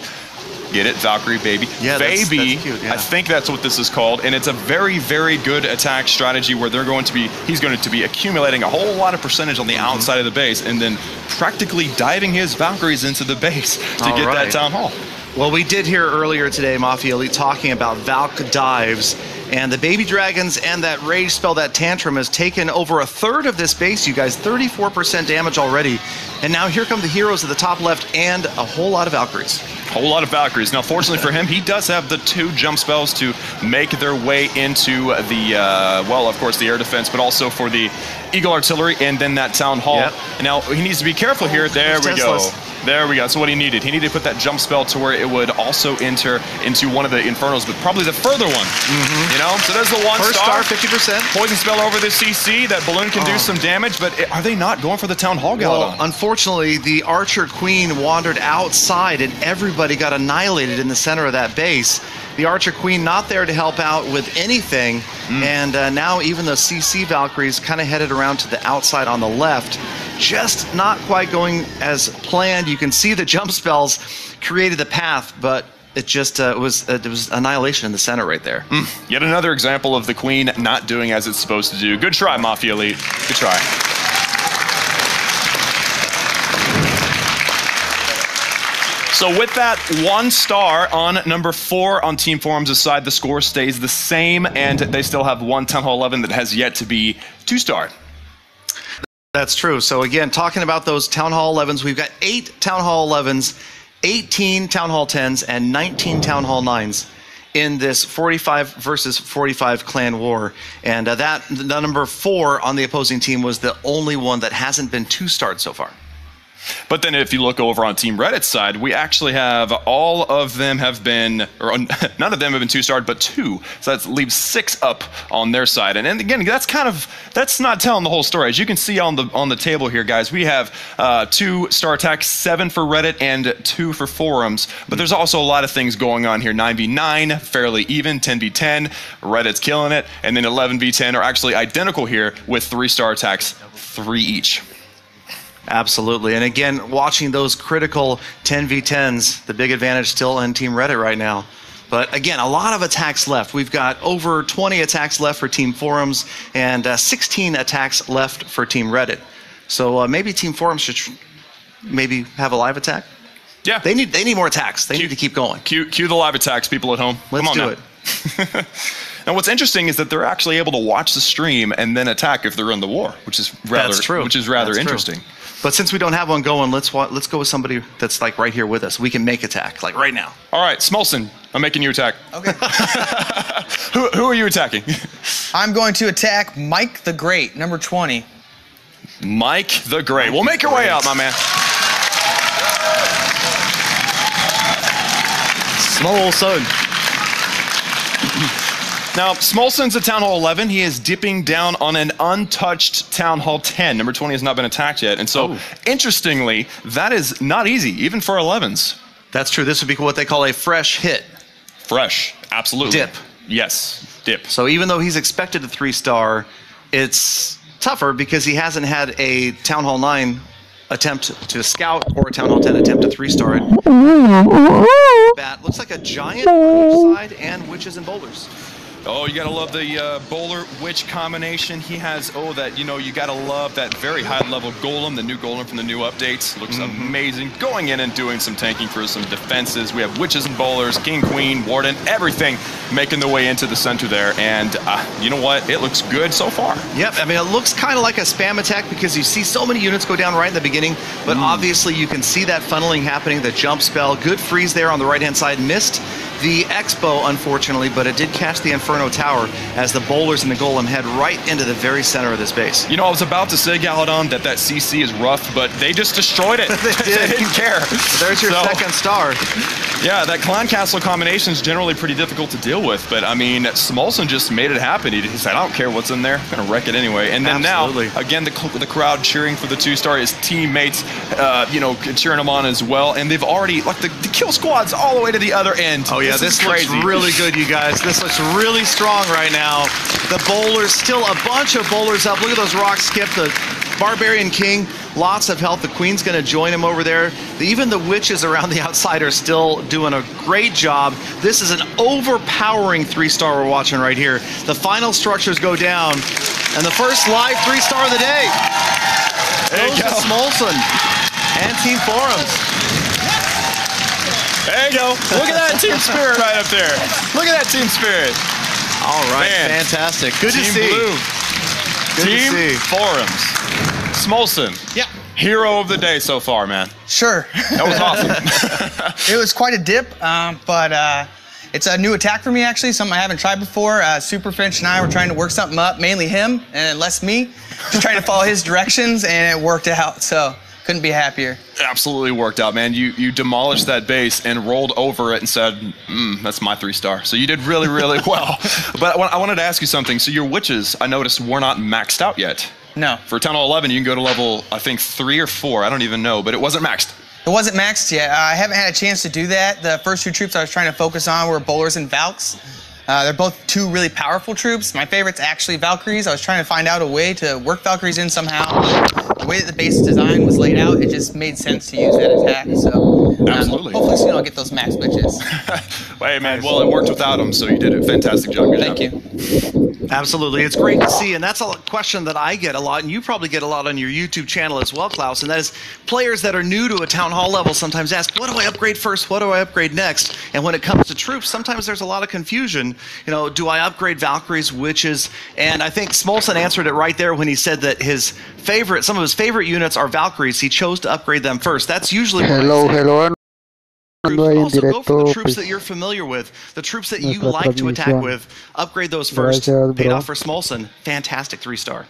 Get it? Valkyrie baby. Yeah, baby. That's cute, yeah. I think that's what this is called, and it's a very, very good attack strategy where he's going to be accumulating a whole lot of percentage on the outside of the base, and then practically diving his Valkyries into the base to get that Town Hall. Well, we did hear earlier today, Mafia Elite, talking about Valk dives, and the baby dragons and that rage spell, that tantrum, has taken over 1/3 of this base, you guys. 34% damage already. And now here come the heroes at the top left and a whole lot of Valkyries. Whole lot of Valkyries. Now, fortunately for him, he does have the 2 jump spells to make their way into the, well, of course, the air defense, but also for the Eagle Artillery and then that Town Hall. Yep. And now, he needs to be careful here. There we go. There we go. So what he needed. He needed to put that jump spell to where it would also enter into one of the Infernos, but probably the further one. You know? So there's the 1 First star. 50%. Poison spell over the CC. That balloon can do some damage, but are they not going for the Town Hall, Galadon? Well, unfortunately, the Archer Queen wandered outside, and everybody got annihilated in the center of that base. The Archer Queen not there to help out with anything, and now even the CC Valkyries kind of headed around to the outside on the left. Just not quite going as planned. You can see the jump spells created the path, but it just was annihilation in the center right there. Yet another example of the Queen not doing as it's supposed to do. Good try, Mafia Elite. Good try. So with that 1 star on number 4 on Team Forums' side, the score stays the same, and they still have 1 Town Hall 11 that has yet to be 2-starred. That's true. So again, talking about those Town Hall 11s, we've got 8 Town Hall 11s, 18 Town Hall 10s, and 19 Town Hall 9s in this 45 versus 45 clan war. And the number 4 on the opposing team was the only one that hasn't been 2-starred so far. But then if you look over on Team Reddit's side, we actually have all of them have been, or none of them have been 2-starred, but 2. So that leaves 6 up on their side. And again, that's not telling the whole story. As you can see on the table here, guys, we have 2-star attacks, 7 for Reddit and 2 for forums. But there's also a lot of things going on here. 9v9, fairly even. 10v10, Reddit's killing it. And then 11v10 are actually identical here with 3-star attacks, 3 each. Absolutely. And again, watching those critical 10v10s, the big advantage still in Team Reddit right now. But again, a lot of attacks left. We've got over 20 attacks left for Team Forums and 16 attacks left for Team Reddit. So maybe Team Forums should maybe have a live attack? Yeah. They need more attacks. They need to keep going. Cue the live attacks, people at home. Let's do it. And what's interesting is that they're actually able to watch the stream and then attack if they're in the war, which is rather interesting. True. But since we don't have one going, let's go with somebody that's like right here with us. We can make attack, like right now. All right, Smolson, I'm making you attack. Okay. Who are you attacking? I'm going to attack Mike the Great, number 20. Mike the Great. Well, make your way out, my man. Smolson. Now, Smolson's at Town Hall 11. He is dipping down on an untouched Town Hall 10. Number 20 has not been attacked yet. And so, interestingly, that is not easy, even for 11s. That's true. This would be what they call a fresh hit. Fresh, absolutely. Dip. Yes, dip. So even though he's expected a 3-star, it's tougher because he hasn't had a Town Hall 9 attempt to scout or a Town Hall 10 attempt to 3-star it. Bat looks like a giant on each side and witches and boulders. Oh, you gotta love the bowler witch combination. He has, you gotta love that very high level golem, the new golem from the new updates. Looks amazing. Going in and doing some tanking for some defenses. We have witches and bowlers, king, queen, warden, everything making their way into the center there. And you know what? It looks good so far. Yep, I mean, it looks kind of like a spam attack because you see so many units go down right in the beginning, but obviously you can see that funneling happening, the jump spell. Good freeze there on the right-hand side. Missed the Expo, unfortunately, but it did catch the Inferno Tower as the bowlers and the golem head right into the very center of this base. You know, I was about to say, Galadon, that CC is rough, but they just destroyed it. They didn't care. There's your second star. Yeah, that Clan Castle combination is generally pretty difficult to deal with, but I mean, Smolson just made it happen. He said, I don't care what's in there, I'm going to wreck it anyway. And then now, again, the crowd cheering for the 2-star, his teammates, cheering him on as well, and they've already, like, the kill squad's all the way to the other end. Oh yeah, this looks really good, you guys. This looks really strong right now. The bowlers, still a bunch of bowlers up. Look at those rocks skip. The Barbarian King, lots of health. The Queen's going to join him over there. Even the witches around the outside are still doing a great job. This is an overpowering 3-star we're watching right here. The final structures go down, and the first live 3-star of the day goes to Smolson and Team Forums. There you go. Look at that team spirit right up there. Look at that team spirit. All right, fantastic. Good to see. Blue. Team Forums. Smolson. Yeah. Hero of the day so far, man. Sure. That was awesome. It was quite a dip, but it's a new attack for me, actually, something I haven't tried before. Super Finch and I were trying to work something up, mainly him and less me. Just trying to follow his directions, and it worked out, so couldn't be happier. Absolutely worked out, man. You demolished that base and rolled over it and said, that's my 3-star. So you did really, really well. But I wanted to ask you something. So your witches, I noticed, were not maxed out yet. No. For Town Hall 11, you can go to level, I think, 3 or 4. I don't even know, but it wasn't maxed. It wasn't maxed yet. I haven't had a chance to do that. The first 2 troops I was trying to focus on were bowlers and Valks. They're both 2 really powerful troops. My favorite's actually Valkyries. I was trying to find out a way to work Valkyries in somehow. The way that the base design was laid out, it just made sense to use that attack. So absolutely. Hopefully soon I'll get those max bitches. Hey, man. Well, it worked without them, so you did a fantastic job. Good Thank you. Absolutely. It's great to see, and that's a question that I get a lot, and you probably get a lot on your YouTube channel as well, Klaus, and that is players that are new to a Town Hall level sometimes ask, what do I upgrade first? What do I upgrade next? And when it comes to troops, sometimes there's a lot of confusion. You know, do I upgrade Valkyries, witches? And I think Smolson answered it right there when he said that some of his favorite units are Valkyries. He chose to upgrade them first. That's usually hello. Also, go for the troops that you're familiar with, the troops that you like to attack with. Upgrade those first. Paid off for Smolson. Fantastic 3-star.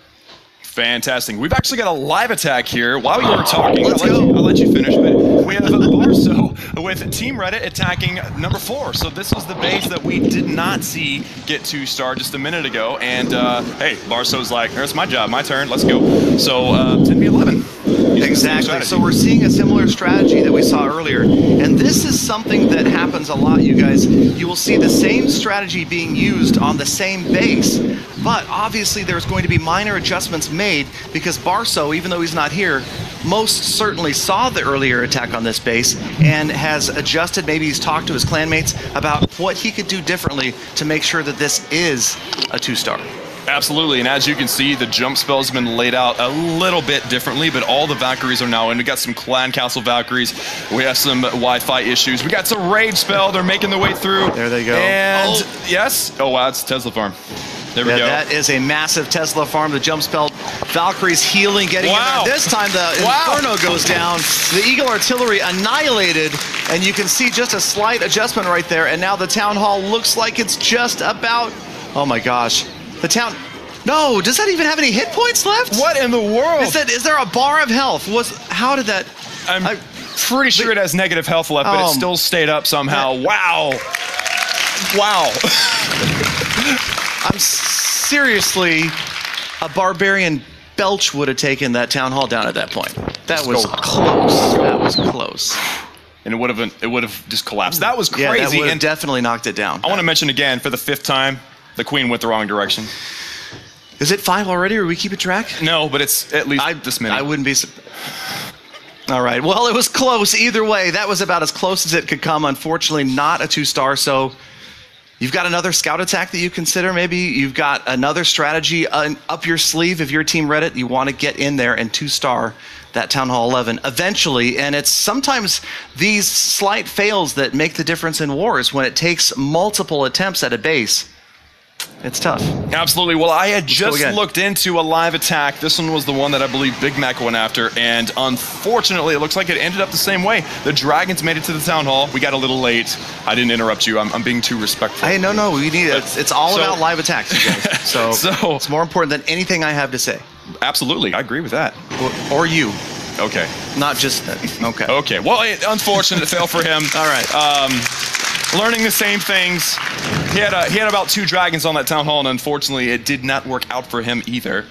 Fantastic. We've actually got a live attack here. While you were talking, I'll let you finish, but we have Barso with Team Reddit attacking number 4. So this was the base that we did not see get 2-star just a minute ago. And hey, Barso's like, there's my job, my turn, let's go. So 10v11. Exactly. So we're seeing a similar strategy that we saw earlier. And this is something that happens a lot, you guys. You will see the same strategy being used on the same base. But obviously there's going to be minor adjustments made because Barso, even though he's not here, most certainly saw the earlier attack on this base and has adjusted. Maybe he's talked to his clanmates about what he could do differently to make sure that this is a 2-star. Absolutely, and as you can see, the jump spell's been laid out a little bit differently, but all the Valkyries are now in. We got some Clan Castle Valkyries. We have some Wi-Fi issues. We got some Rage spell. They're making their way through. There they go. And yes. Oh, wow, it's Tesla Farm. There we go. That is a massive Tesla farm. The jump spell, Valkyrie's healing, getting in there. This time the Inferno goes down. The Eagle Artillery annihilated, and you can see just a slight adjustment right there. And now the Town Hall looks like it's just about, oh my gosh. The town, no, does that even have any hit points left? What in the world? Is there a bar of health? How did that? I'm pretty sure it has negative health left, but it still stayed up somehow. Wow. Wow. I'm seriously, a barbarian belch would have taken that town hall down at that point. That was close. That was close. And it would have just collapsed. That was crazy. Yeah, that would have definitely knocked it down. I want to mention again for the 5th time, the Queen went the wrong direction. Is it 5 already, or are we keeping track? No, but it's at least this minute. I wouldn't be. All right. Well, it was close either way. That was about as close as it could come. Unfortunately, not a 2-star. So you've got another scout attack that you consider. Maybe you've got another strategy up your sleeve. If you're Team Reddit, you want to get in there and 2-star that Town Hall 11 eventually. And it's sometimes these slight fails that make the difference in wars when it takes multiple attempts at a base. It's tough. Absolutely. Well, I had just looked into a live attack. This one was the one that I believe Big Mac went after, and unfortunately, it looks like it ended up the same way. The Dragons made it to the Town Hall. We got a little late. I didn't interrupt you. I'm being too respectful. Hey, no, we need it. It's all about live attacks, you guys. So it's more important than anything I have to say. Absolutely. I agree with that. Or you. Okay. Not just okay. Okay. Well, unfortunate fail for him. All right. Learning the same things. He had about 2 dragons on that town hall, and unfortunately, it did not work out for him either.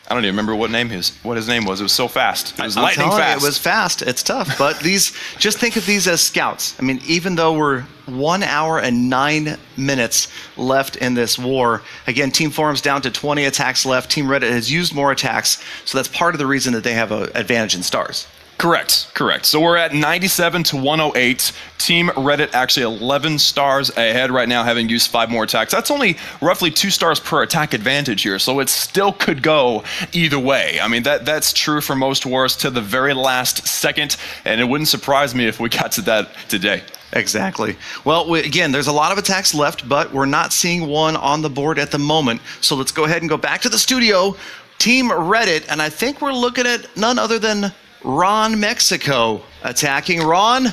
I don't even remember what his name was. It was so fast. It was lightning fast. It was fast. It's tough. But just think of these as scouts. I mean, even though we're 1 hour and 9 minutes left in this war, again, Team Forum's down to 20 attacks left. Team Reddit has used more attacks, so that's part of the reason that they have an advantage in stars. Correct. So we're at 97 to 108. Team Reddit actually 11 stars ahead right now, having used 5 more attacks. That's only roughly 2 stars per attack advantage here, so it still could go either way. I mean, that's true for most wars to the very last second, and it wouldn't surprise me if we got to that today. Exactly. Well, again, there's a lot of attacks left, but we're not seeing one on the board at the moment. So let's go ahead and go back to the studio. Team Reddit, and I think we're looking at none other than Ron Mexico attacking. Ron,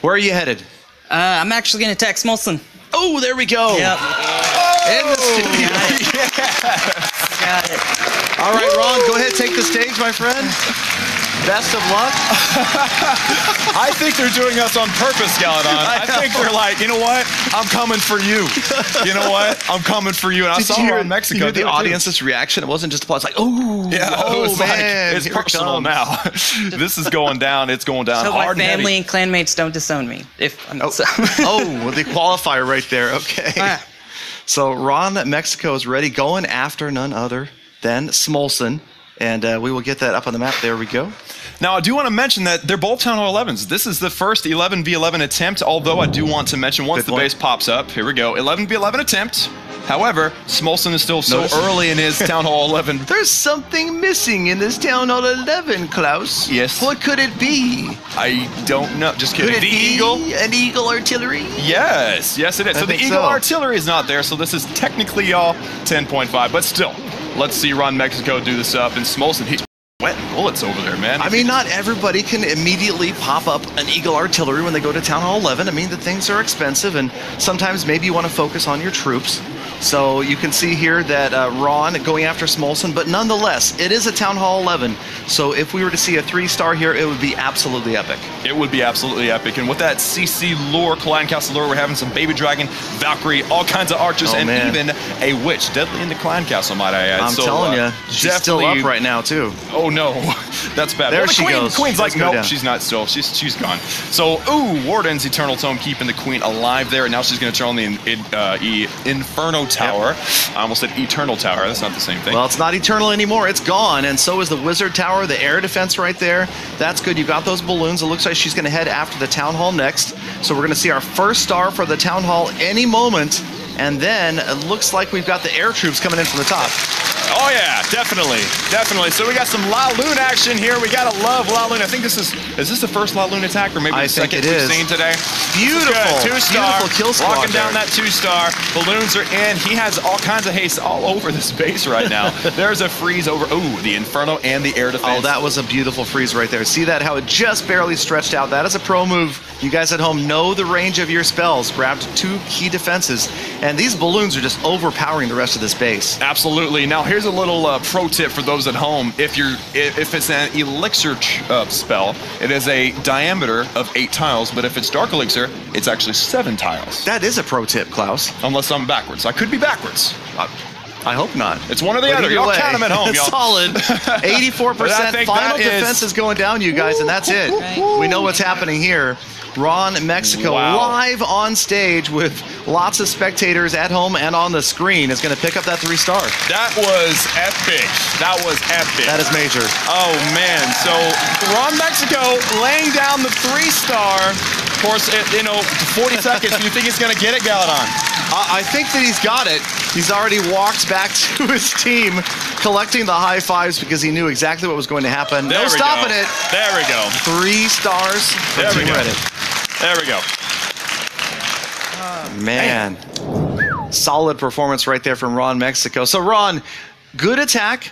where are you headed? I'm actually going to attack Smolson. Oh, there we go. Yep. In the studio. Got it. All right, Ron, go ahead, take the stage, my friend. Best of luck. I think they're doing us on purpose, Galadon. I think they're like, you know what? I'm coming for you. You know what? I'm coming for you. And I saw her in Mexico. You hear the audience's reaction? It wasn't just applause. Like, oh, yeah, it was man, like, it's personal now. This is going down. It's going down so hard. So my family and clanmates don't disown me. If I'm well, the qualifier right there. Okay. So Ron Mexico is ready, going after none other than Smolson. And we will get that up on the map. There we go. Now, I do want to mention that they're both Town Hall 11s. This is the first 11v11 attempt, although I do want to mention once the base pops up, here we go, 11v11 attempt. However, Smolson is still so early in his Town Hall 11. There's something missing in this Town Hall 11, Klaus. Yes. What could it be? I don't know. Just kidding. Could it be Eagle? An Eagle Artillery? Yes. Yes, it is. So the Eagle Artillery is not there, so this is technically, y'all, 10.5. But still, let's see Ron Mexico do this up. And Smolson, he's wetting bullets over there, man. I mean, not everybody can immediately pop up an Eagle Artillery when they go to Town Hall 11. I mean, the things are expensive, and sometimes maybe you want to focus on your troops. So you can see here that Ron going after Smolson, but nonetheless, it is a Town Hall 11. So if we were to see a 3-star here, it would be absolutely epic. It would be absolutely epic. And with that CC lore, Clan Castle lore, we're having some Baby Dragon, Valkyrie, all kinds of archers, and even a witch. Deadly into Clan Castle, might I add. I'm telling you, she's still up right now, too. Oh, no. That's bad. There she goes. Queen's like, nope, she's not still. She's gone. So, Warden's Eternal Tome keeping the Queen alive there. And now she's going to turn on the Inferno Tower. I almost said Eternal Tower. That's not the same thing. Well, it's not eternal anymore. It's gone. And so is the Wizard Tower, the air defense right there. That's good. You got those balloons. It looks like she's going to head after the Town Hall next. So we're going to see our first star for the Town Hall any moment. And then it looks like we've got the air troops coming in from the top. Oh yeah, definitely. So we got some La Lune action here. We gotta love La Lune. I think is this the first La Lune attack, or maybe the second we've seen today? Beautiful. 2-star. Beautiful kill squad. Walking down that 2-star. Balloons are in. He has all kinds of haste all over this base right now. There's a freeze over. The Inferno and the air defense. Oh, that was a beautiful freeze right there. See that? How it just barely stretched out. That is a pro move. You guys at home know the range of your spells. Grabbed 2 key defenses, and these balloons are just overpowering the rest of this base. Absolutely. Now here's a little pro tip for those at home. If it's an elixir spell, it is a diameter of 8 tiles, but if it's dark elixir, it's actually 7 tiles. That is a pro tip, Klaus. Unless I'm backwards. I could be backwards. I hope not. It's one or the other. Y'all count them at home, y'all. Solid. 84% final defense is going down, you guys, and that's it. We know what's happening here. Ron Mexico live on stage with lots of spectators at home and on the screen is going to pick up that 3-star. That was epic. That was epic. That is major. Oh, man. So Ron Mexico laying down the 3-star. Of course, 40 seconds. You think he's going to get it, Galadon? I think that he's got it. He's already walked back to his team, collecting the high fives because he knew exactly what was going to happen. No stopping it. There we go. 3 stars for Team Reddit. There we go. Man. Solid performance right there from Ron Mexico. So, Ron, good attack.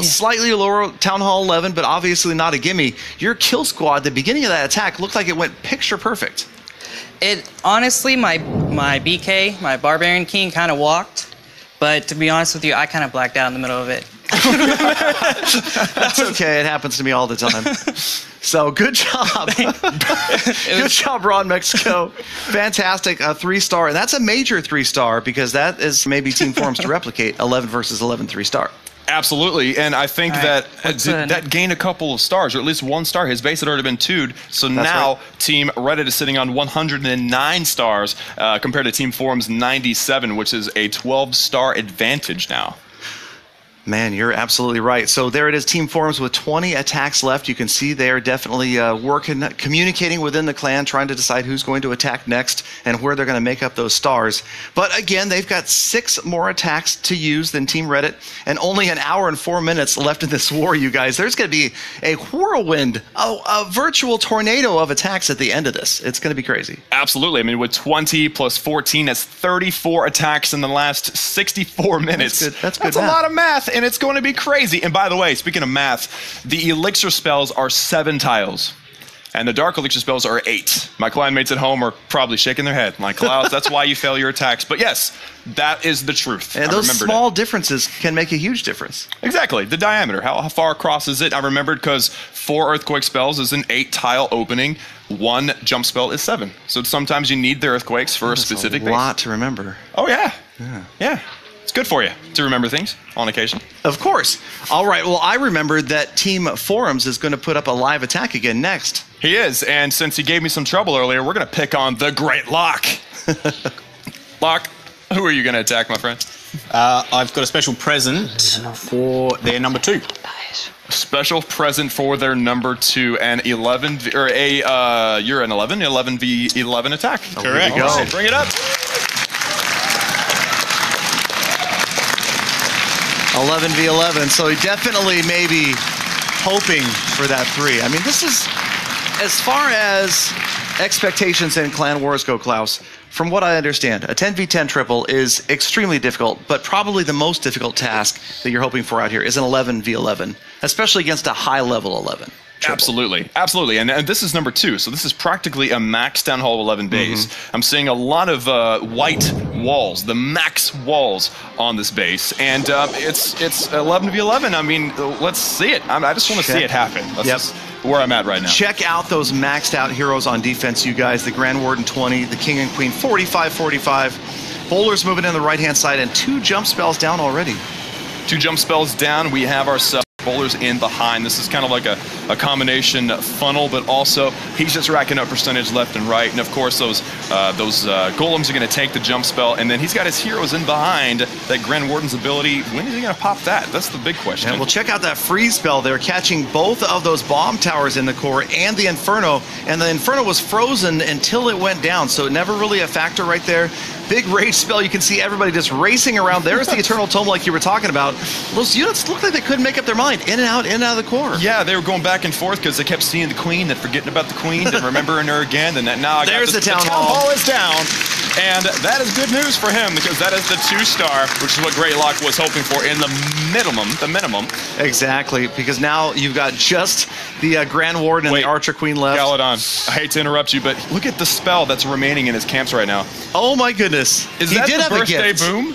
Slightly lower Town Hall 11, but obviously not a gimme. Your kill squad, the beginning of that attack, looked like it went picture perfect. It honestly, my BK, my Barbarian King, kind of walked, but to be honest with you, I kind of blacked out in the middle of it. That's okay. It happens to me all the time. So good job. Good job, Ron Mexico. Fantastic 3-star. And that's a major 3-star because that is maybe Team Forums to replicate 11 versus 11 3-star. Absolutely, and I think that gained a couple of stars, or at least 1 star. His base had already been 2'd, so now Team Reddit is sitting on 109 stars compared to Team Forum's 97, which is a 12-star advantage now. Man, you're absolutely right. So there it is, Team Forums with 20 attacks left. You can see they're definitely working, communicating within the clan, trying to decide who's going to attack next and where they're going to make up those stars. But again, they've got 6 more attacks to use than Team Reddit, and only an hour and 4 minutes left in this war, you guys. There's going to be a whirlwind, a virtual tornado of attacks at the end of this. It's going to be crazy. Absolutely. I mean, with 20 plus 14, that's 34 attacks in the last 64 minutes. That's good. That's a lot of math. And it's going to be crazy. And by the way, speaking of math, the elixir spells are 7 tiles. And the dark elixir spells are 8. My clanmates at home are probably shaking their head. Like, Klaus, that's why you fail your attacks. But yes, that is the truth. And those small differences can make a huge difference. Exactly. The diameter. How far across is it? I remembered because 4 earthquake spells is an 8-tile opening. 1 jump spell is 7. So sometimes you need the earthquakes for a specific base. A lot to remember. Oh, yeah. Yeah. It's good for you to remember things on occasion. Of course. All right. Well, I remembered that Team Forums is going to put up a live attack again next. He is. And since he gave me some trouble earlier, we're going to pick on the Great Locke. Locke, who are you going to attack, my friend? I've got a special present for their number 2. A special present for their number 2, an 11 or a you're an 11v11 attack. Oh, correct. Go. Right, bring it up. 11v11, so he definitely maybe hoping for that 3. I mean, this is, as far as expectations in Clan Wars go, Klaus, from what I understand, a 10v10 triple is extremely difficult, but probably the most difficult task that you're hoping for out here is an 11v11, especially against a high-level 11. Absolutely, absolutely, and this is number 2, so this is practically a max Town Hall 11 base. I'm seeing a lot of white walls, the max walls on this base, and it's 11v11. I mean, let's see it. I just want to see it happen. That's just where I'm at right now. Check out those maxed out heroes on defense, you guys. The Grand Warden 20, the King and Queen 45-45. Bowlers moving in the right-hand side, and 2 jump spells down already. 2 jump spells down. We have ourselves bowlers in behind. This is kind of like a combination funnel, but also he's just racking up percentage left and right. And of course, those golems are going to take the jump spell, and then he's got his heroes in behind. That Grand Warden's ability, when is he going to pop that? That's the big question. And we'll check out that freeze spell there, catching both of those bomb towers in the core and the Inferno. And the Inferno was frozen until it went down, so never really a factor right there. Big rage spell. You can see everybody just racing around. There's the Eternal Tome like you were talking about. Those units looked like they couldn't make up their mind. In and out of the core. Yeah, they were going back and forth because they kept seeing the Queen, then forgetting about the Queen, then remembering her again. And now I got There's the Town Hall. The Town Hall is down. And that is good news for him because that is the 2-star, which is what Greylock was hoping for in the minimum. Exactly, because now you've got just the Grand Warden and the Archer Queen left. Galadon, I hate to interrupt you, but look at the spell that's remaining in his camps right now. Oh my goodness. Is that the birthday boom?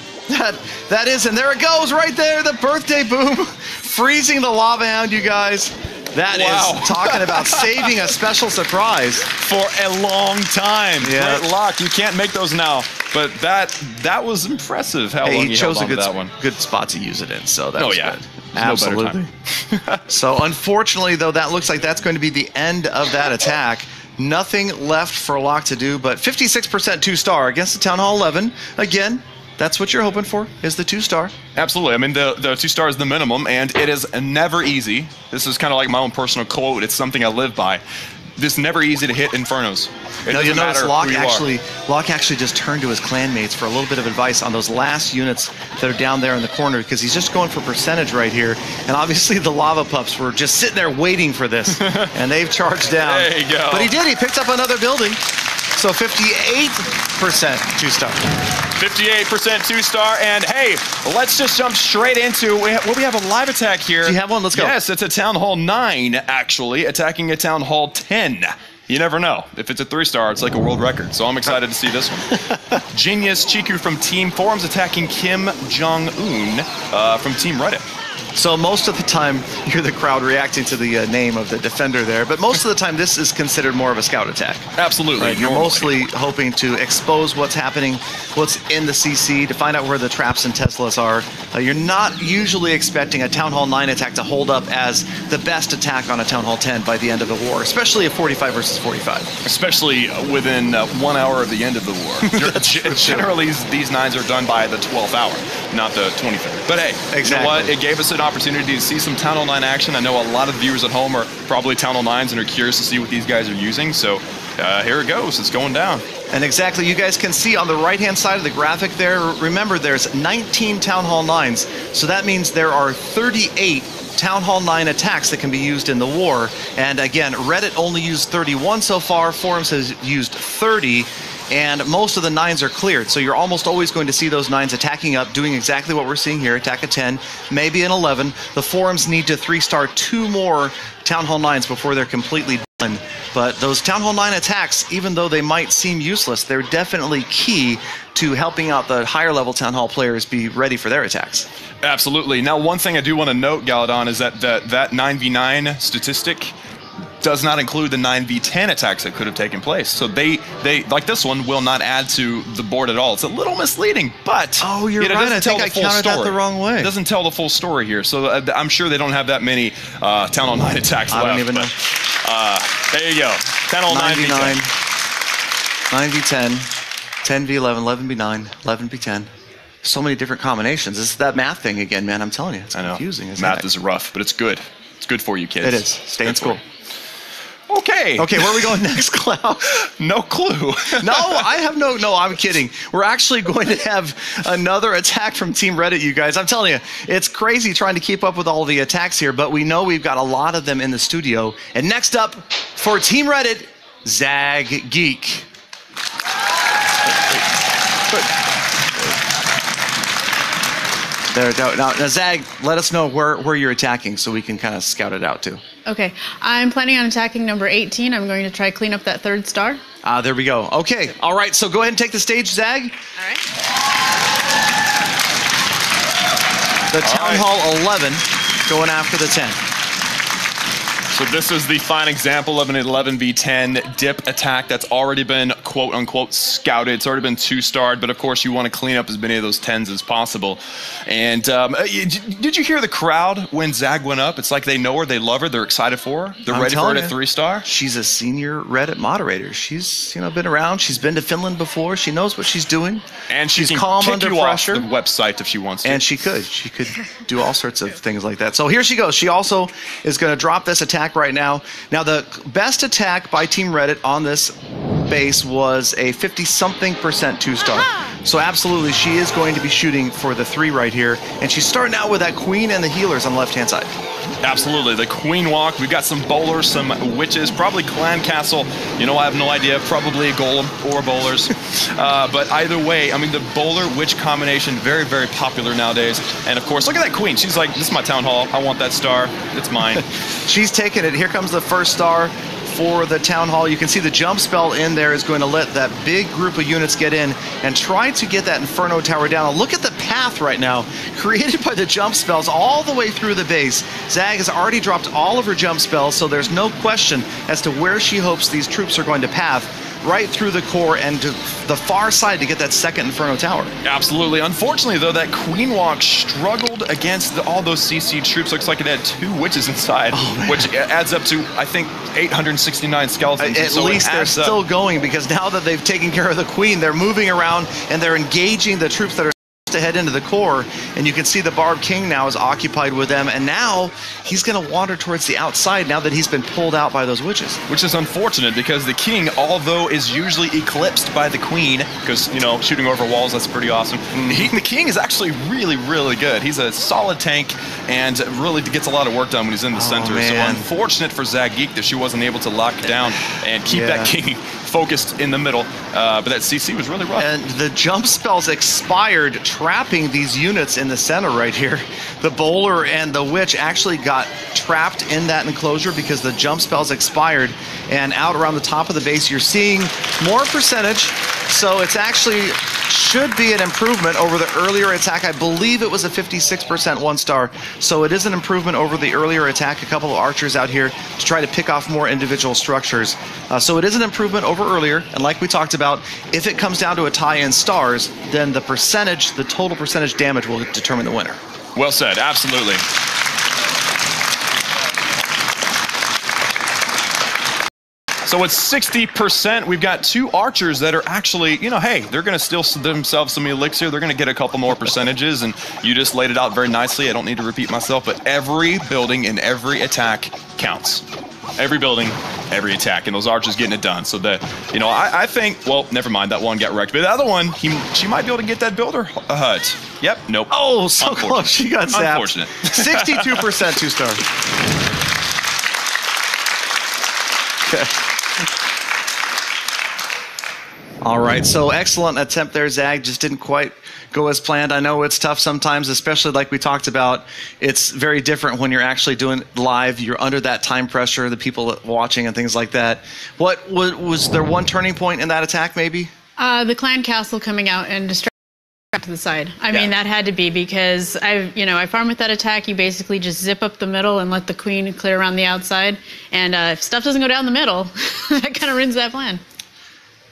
That is, and there it goes right there, the birthday boom. Freezing the Lava Hound, you guys. That is talking about saving a special surprise. For a long time. Yeah. Great luck. You can't make those now. But that was impressive how long he chose a good spot to use it in, so that was good. Absolutely. So unfortunately, though, that looks like that's going to be the end of that attack. Nothing left for Locke to do, but 56% 2-star against the Town Hall 11. Again, that's what you're hoping for, is the 2-star. Absolutely. I mean, the 2-star is the minimum, and it is never easy. This is kind of like my own personal quote. It's something I live by. It's never easy to hit Infernos. You notice Locke actually just turned to his clanmates for a little bit of advice on those last units that are down there in the corner, because he's just going for percentage right here. And obviously the Lava Pups were just sitting there waiting for this, and they've charged down. There you go. But he did. He picked up another building. So 58% 2-star. 58% 2-star, and hey, let's just jump straight into we have a live attack here. Do you have one? Let's go. Yes, it's a Town Hall 9 actually attacking a Town Hall 10. You never know. If it's a 3-star, it's like a world record. So I'm excited to see this one. Genius Chiku from Team Forums attacking Kim Jong-un from Team Reddit. So most of the time, you're the crowd reacting to the name of the defender there, but most of the time, this is considered more of a scout attack. Absolutely. Right? You're mostly hoping to expose what's happening, what's in the CC, to find out where the traps and Teslas are. You're not usually expecting a Town Hall 9 attack to hold up as the best attack on a Town Hall 10 by the end of the war, especially a 45 versus 45. Especially within 1 hour of the end of the war. Generally, these 9s are done by the 12th hour, not the 23rd. But hey, you know what? It gave us an opportunity to see some Town Hall 9 action. I know a lot of the viewers at home are probably Town Hall 9s and are curious to see what these guys are using. So here it goes. It's going down. And exactly, you guys can see on the right-hand side of the graphic there, remember there's 19 Town Hall 9s. So that means there are 38 Town Hall 9 attacks that can be used in the war. And again, Reddit only used 31 so far. Forums has used 30. And most of the 9s are cleared, so you're almost always going to see those 9s attacking up, doing exactly what we're seeing here, attack a 10, maybe an 11. The Forums need to 3-star 2 more Town Hall 9s before they're completely done. But those Town Hall 9 attacks, even though they might seem useless, they're definitely key to helping out the higher level Town Hall players be ready for their attacks. Absolutely. Now, one thing I do want to note, Galadon, is that that 9v9 statistic does not include the 9v10 attacks that could have taken place. So they like this one will not add to the board at all. It's a little misleading, but you're right. I think I counted that the wrong way. It doesn't tell the full story here. So I'm sure they don't have that many Town Hall 9 attacks left. I don't even know. There you go. Town Hall 9v9. 9v10, 10v11, 11v9, 11v10. So many different combinations. This is that math thing again, man. I'm telling you. It's confusing. Math is rough, but it's good. It's good for you, kids. It is. Stay in school. Okay, where are we going next, Klaus? No clue. No, I'm kidding. We're actually going to have another attack from Team Reddit, you guys. I'm telling you, it's crazy trying to keep up with all the attacks here, but we know we've got a lot of them in the studio. And next up, for Team Reddit, Zag Geek. There, now, Zag, let us know where you're attacking so we can kind of scout it out, too. Okay, I'm planning on attacking number 18. I'm going to try clean up that 3rd star. There we go. Okay, all right, so go ahead and take the stage, Zag. All right. The Town Hall 11 going after the 10. So this is the fine example of an 11v10 dip attack that's already been quote-unquote scouted. It's already been 2-starred, but of course you want to clean up as many of those 10s as possible. And did you hear the crowd when Zag went up? It's like they know her, they love her, they're excited for her. They're ready for her at 3-star. She's a senior Reddit moderator. She's been around. She's been to Finland before. She knows what she's doing. And she's calm under pressure. Off the website if she wants to. And she could do all sorts of things like that. So here she goes. She also is going to drop this attack right now. Now the best attack by Team Reddit on this base was a 50-something% 2-star. So absolutely, she is going to be shooting for the 3 right here. And she's starting out with that queen and the healers on the left-hand side. Absolutely. The queen walk. We've got some bowlers, some witches, probably clan castle. You know, I have no idea. Probably a golem or bowlers. But either way, I mean, the bowler-witch combination, very, very popular nowadays. And of course, look at that queen. She's like, this is my town hall. I want that star. It's mine. She's taking it. Here comes the 1st star for the town hall. You can see the jump spell in there is going to let that big group of units get in and try to get that Inferno Tower down. Now look at the path right now created by the jump spells all the way through the base. Zag has already dropped all of her jump spells, so there's no question as to where she hopes these troops are going to path. Right through the core and to the far side to get that 2nd Inferno Tower. Absolutely. Unfortunately, though, that Queen Walk struggled against all those CC troops. Looks like it had 2 witches inside, which adds up to, I think, 869 skeletons. At least they're still going, because now that they've taken care of the Queen, they're moving around and they're engaging the troops that are to head into the core, and you can see the Barb King now is occupied with them, and now he's going to wander towards the outside now that he's been pulled out by those witches. Which is unfortunate, because the King, although is usually eclipsed by the Queen, because, you know, shooting over walls, that's pretty awesome. The King is actually really, really good. He's a solid tank and really gets a lot of work done when he's in the center. Man. So unfortunate for Zag Geek that she wasn't able to lock down and keep that King focused in the middle, but that CC was really rough. And the jump spells expired, trapping these units in the center right here. The bowler and the witch actually got trapped in that enclosure because the jump spells expired, and out around the top of the base you're seeing more percentage, so it's actually should be an improvement over the earlier attack. I believe it was a 56% 1-star, so it is an improvement over the earlier attack. A couple of archers out here to try to pick off more individual structures. So it is an improvement over earlier, and like we talked about, if it comes down to a tie in stars, then the percentage, the total percentage damage will determine the winner. Well said, absolutely. So it's 60%. We've got 2 archers that are actually, you know, hey, they're going to steal themselves some elixir. They're going to get a couple more percentages, and you just laid it out very nicely. I don't need to repeat myself, but every building and every attack counts. Every building, every attack, and those archers getting it done. So that, you know, I think, well, never mind, that one got wrecked, but the other one, she might be able to get that builder hut. Yep, nope. Oh, so close. She got zapped. Unfortunate. 62% 2-star. Okay. All right, so excellent attempt there, Zag. Just didn't quite go as planned. I know it's tough sometimes, especially like we talked about. It's very different when you're actually doing live. You're under that time pressure, the people watching and things like that. What was there one turning point in that attack, maybe? The clan castle coming out and distracting to the side. I mean, that had to be, because I farm with that attack. You basically just zip up the middle and let the queen clear around the outside. And if stuff doesn't go down the middle, that kind of ruins that plan.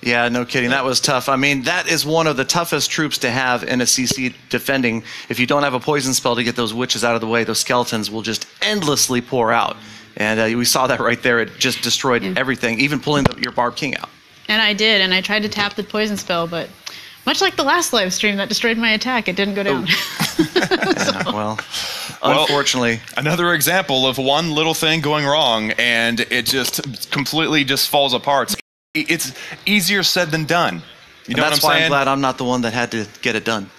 Yeah, no kidding. That was tough. I mean, that is one of the toughest troops to have in a CC defending. If you don't have a poison spell to get those witches out of the way, those skeletons will just endlessly pour out. And we saw that right there. It just destroyed everything, even pulling your Barb King out. And I did, and I tried to tap the poison spell, but much like the last live stream that destroyed my attack, it didn't go down. Well, unfortunately. Another example of one little thing going wrong, and it just completely just falls apart. It's easier said than done. You know what I'm saying? That's why I'm glad I'm not the one that had to get it done.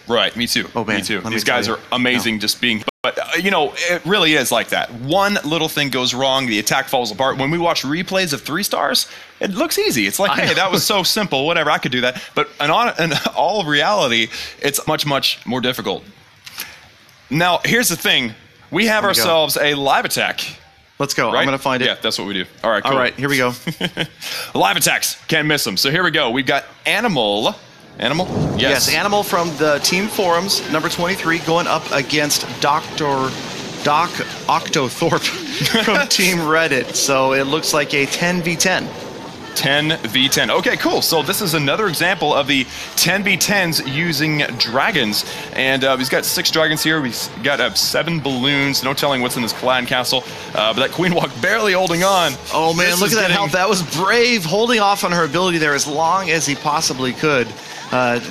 Right, me too. Oh, man. Me too. These guys are amazing just being... But, you know, it really is like that. One little thing goes wrong, the attack falls apart. When we watch replays of 3 stars, it looks easy. It's like, hey, that was so simple, whatever, I could do that. But in all reality, it's much, much more difficult. Now, here's the thing. We have ourselves a live attack Let's go. Right? I'm going to find it. Yeah, that's what we do. All right, cool. All right, here we go. Live attacks. Can't miss them. So here we go. We've got Animal. Animal? Yes, Animal from the Team Forums, number 23, going up against Doc Octothorpe from Team Reddit. So it looks like a 10v10. 10v10. Okay, cool. So this is another example of the 10v10s using dragons. And he's got 6 dragons here. We've got 7 balloons. No telling what's in this clan castle. But that Queen Walk barely holding on. Oh, man, look at that health. That was Brave holding off on her ability there as long as he possibly could.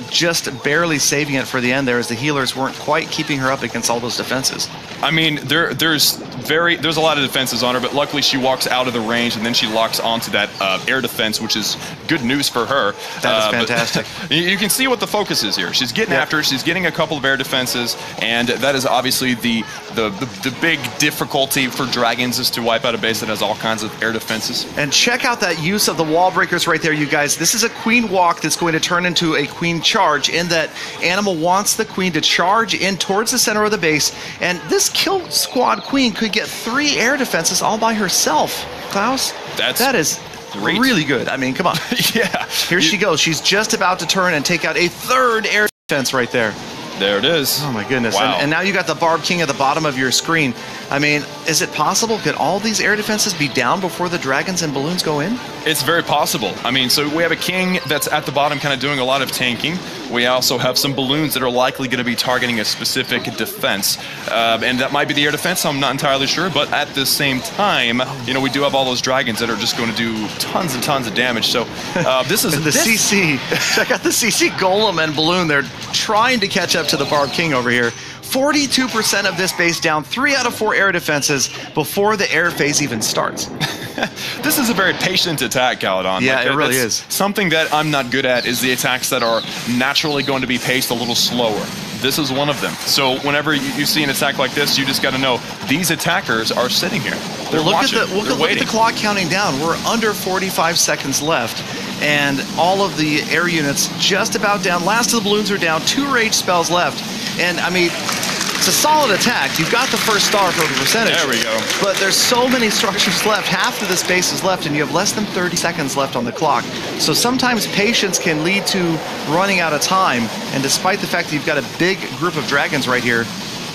Just barely saving it for the end there as the healers weren't quite keeping her up against all those defenses. I mean, there's a lot of defenses on her, but luckily she walks out of the range and then she locks onto that air defense, which is good news for her. That is fantastic. You can see what the focus is here. She's getting after, she's getting a couple of air defenses, and that is obviously the big difficulty for dragons is to wipe out a base that has all kinds of air defenses. And check out that use of the wall breakers right there, you guys. This is a Queen Walk that's going to turn into a Queen Charge, in that Animal wants the Queen to charge in towards the center of the base, and this Kill Squad Queen could get 3 air defenses all by herself. Klaus, that is great. Really good. I mean, come on. Yeah. Here she goes. She's just about to turn and take out a 3rd air defense right there. There it is. Oh my goodness. Wow. And now you got the Barb King at the bottom of your screen. I mean, is it possible? Could all these air defenses be down before the dragons and balloons go in? It's very possible. I mean, so we have a King that's at the bottom kind of doing a lot of tanking. We also have some balloons that are likely going to be targeting a specific defense. And that might be the air defense, I'm not entirely sure. But at the same time, you know, we do have all those dragons that are just going to do tons and tons of damage. So this is... the CC. Check out the CC Golem and Balloon. They're trying to catch up to the Barb King over here. 42% of this base down, 3 out of 4 air defenses before the air phase even starts. This is a very patient attack, Galadon. Yeah, it really is. Something that I'm not good at is the attacks that are naturally going to be paced a little slower. This is one of them. So whenever you see an attack like this, you just got to know these attackers are sitting here. They're watching. Look at the clock counting down. We're under 45 seconds left, and all of the air units just about down. Last of the balloons are down. 2 rage spells left, and I mean, it's a solid attack. You've got the first star for the percentage. There we go. But there's so many structures left. Half of the space is left, and you have less than 30 seconds left on the clock. So sometimes patience can lead to running out of time. And despite the fact that you've got a big group of dragons right here,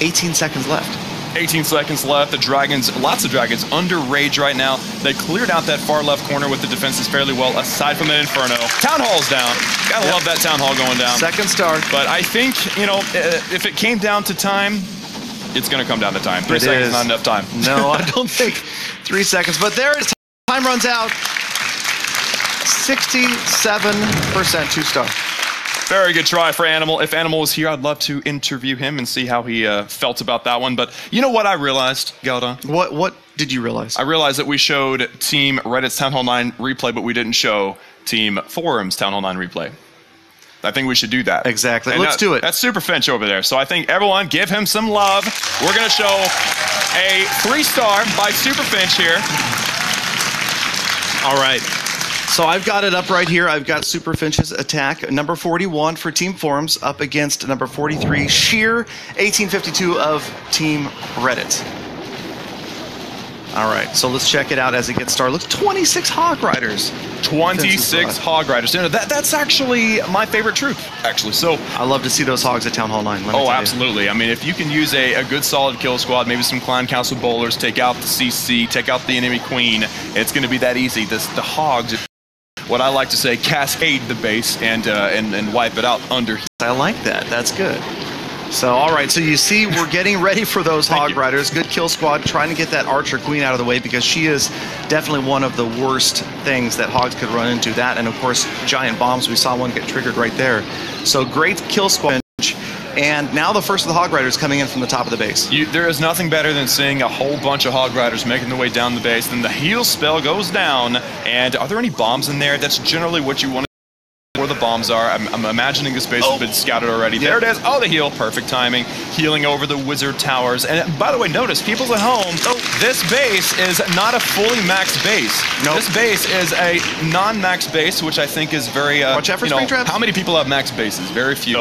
18 seconds left. 18 seconds left. The dragons, lots of dragons under rage right now. They cleared out that far left corner with the defenses fairly well, aside from that Inferno. Town Hall's down. Gotta love that Town Hall going down. Second star. But I think, you know, if it came down to time, it's going to come down to time. 3 seconds is not enough time. No, I don't think 3 seconds. But there it is. Time runs out. 67% 2-star. Very good try for Animal. If Animal was here, I'd love to interview him and see how he felt about that one. But you know what I realized, Galadon? What did you realize? I realized that we showed Team Reddit's Town Hall 9 replay, but we didn't show Team Forum's Town Hall 9 replay. I think we should do that. Exactly. And let's do it. That's Super Finch over there. So I think everyone give him some love. We're going to show a 3-star by Super Finch here. All right. So I've got it up right here. I've got Super Finch's attack, number 41 for Team Forums, up against number 43, Sheer 1852 of Team Reddit. All right, so let's check it out as it gets started. Look, 26 Hog Riders. 26 Hog Riders. You know, that's actually my favorite troop, actually. So I love to see those Hogs at Town Hall 9. Oh, absolutely. I mean, if you can use a good solid kill squad, maybe some Clan Council bowlers, take out the CC, take out the enemy Queen, it's going to be that easy. The Hogs, what I like to say, cascade the base and wipe it out under. I like that. That's good. So, all right, so you see we're getting ready for those Hog Riders. Good kill squad, trying to get that Archer Queen out of the way because she is definitely one of the worst things that Hogs could run into. That and, of course, giant bombs. We saw one get triggered right there. So, great kill squad. And now the first of the Hog Riders coming in from the top of the base. There is nothing better than seeing a whole bunch of Hog Riders making their way down the base. Then the heal spell goes down. And are there any bombs in there? That's generally what you want to where the bombs are. I'm imagining this base has been scouted already. There it is. Oh, the heal. Perfect timing. Healing over the wizard towers. And by the way, notice, people at home, this base is not a fully maxed base. Nope. This base is a non-max base, which I think is very, watch out for spring traps. How many people have max bases? Very few.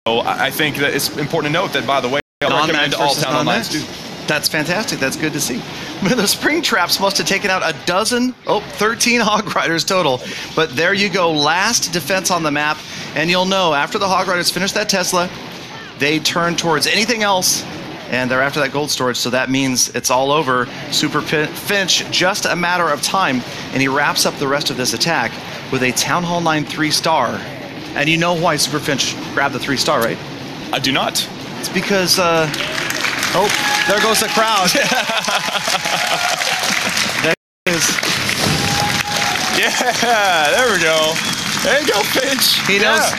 So I think that it's important to note that, by the way, I recommend all Town Hall 9s do. That's fantastic. That's good to see. The spring traps must have taken out 13 Hog Riders total. But there you go, last defense on the map. And you'll know, after the Hog Riders finish that Tesla, they turn towards anything else, and they're after that gold storage, so that means it's all over. Super Finch, just a matter of time, and he wraps up the rest of this attack with a Town Hall 9 3-star. And you know why Super Finch grabbed the 3-star, right? I do not. It's because, oh, there goes the crowd. That is. Yeah, there we go. There you go, Finch. He knows.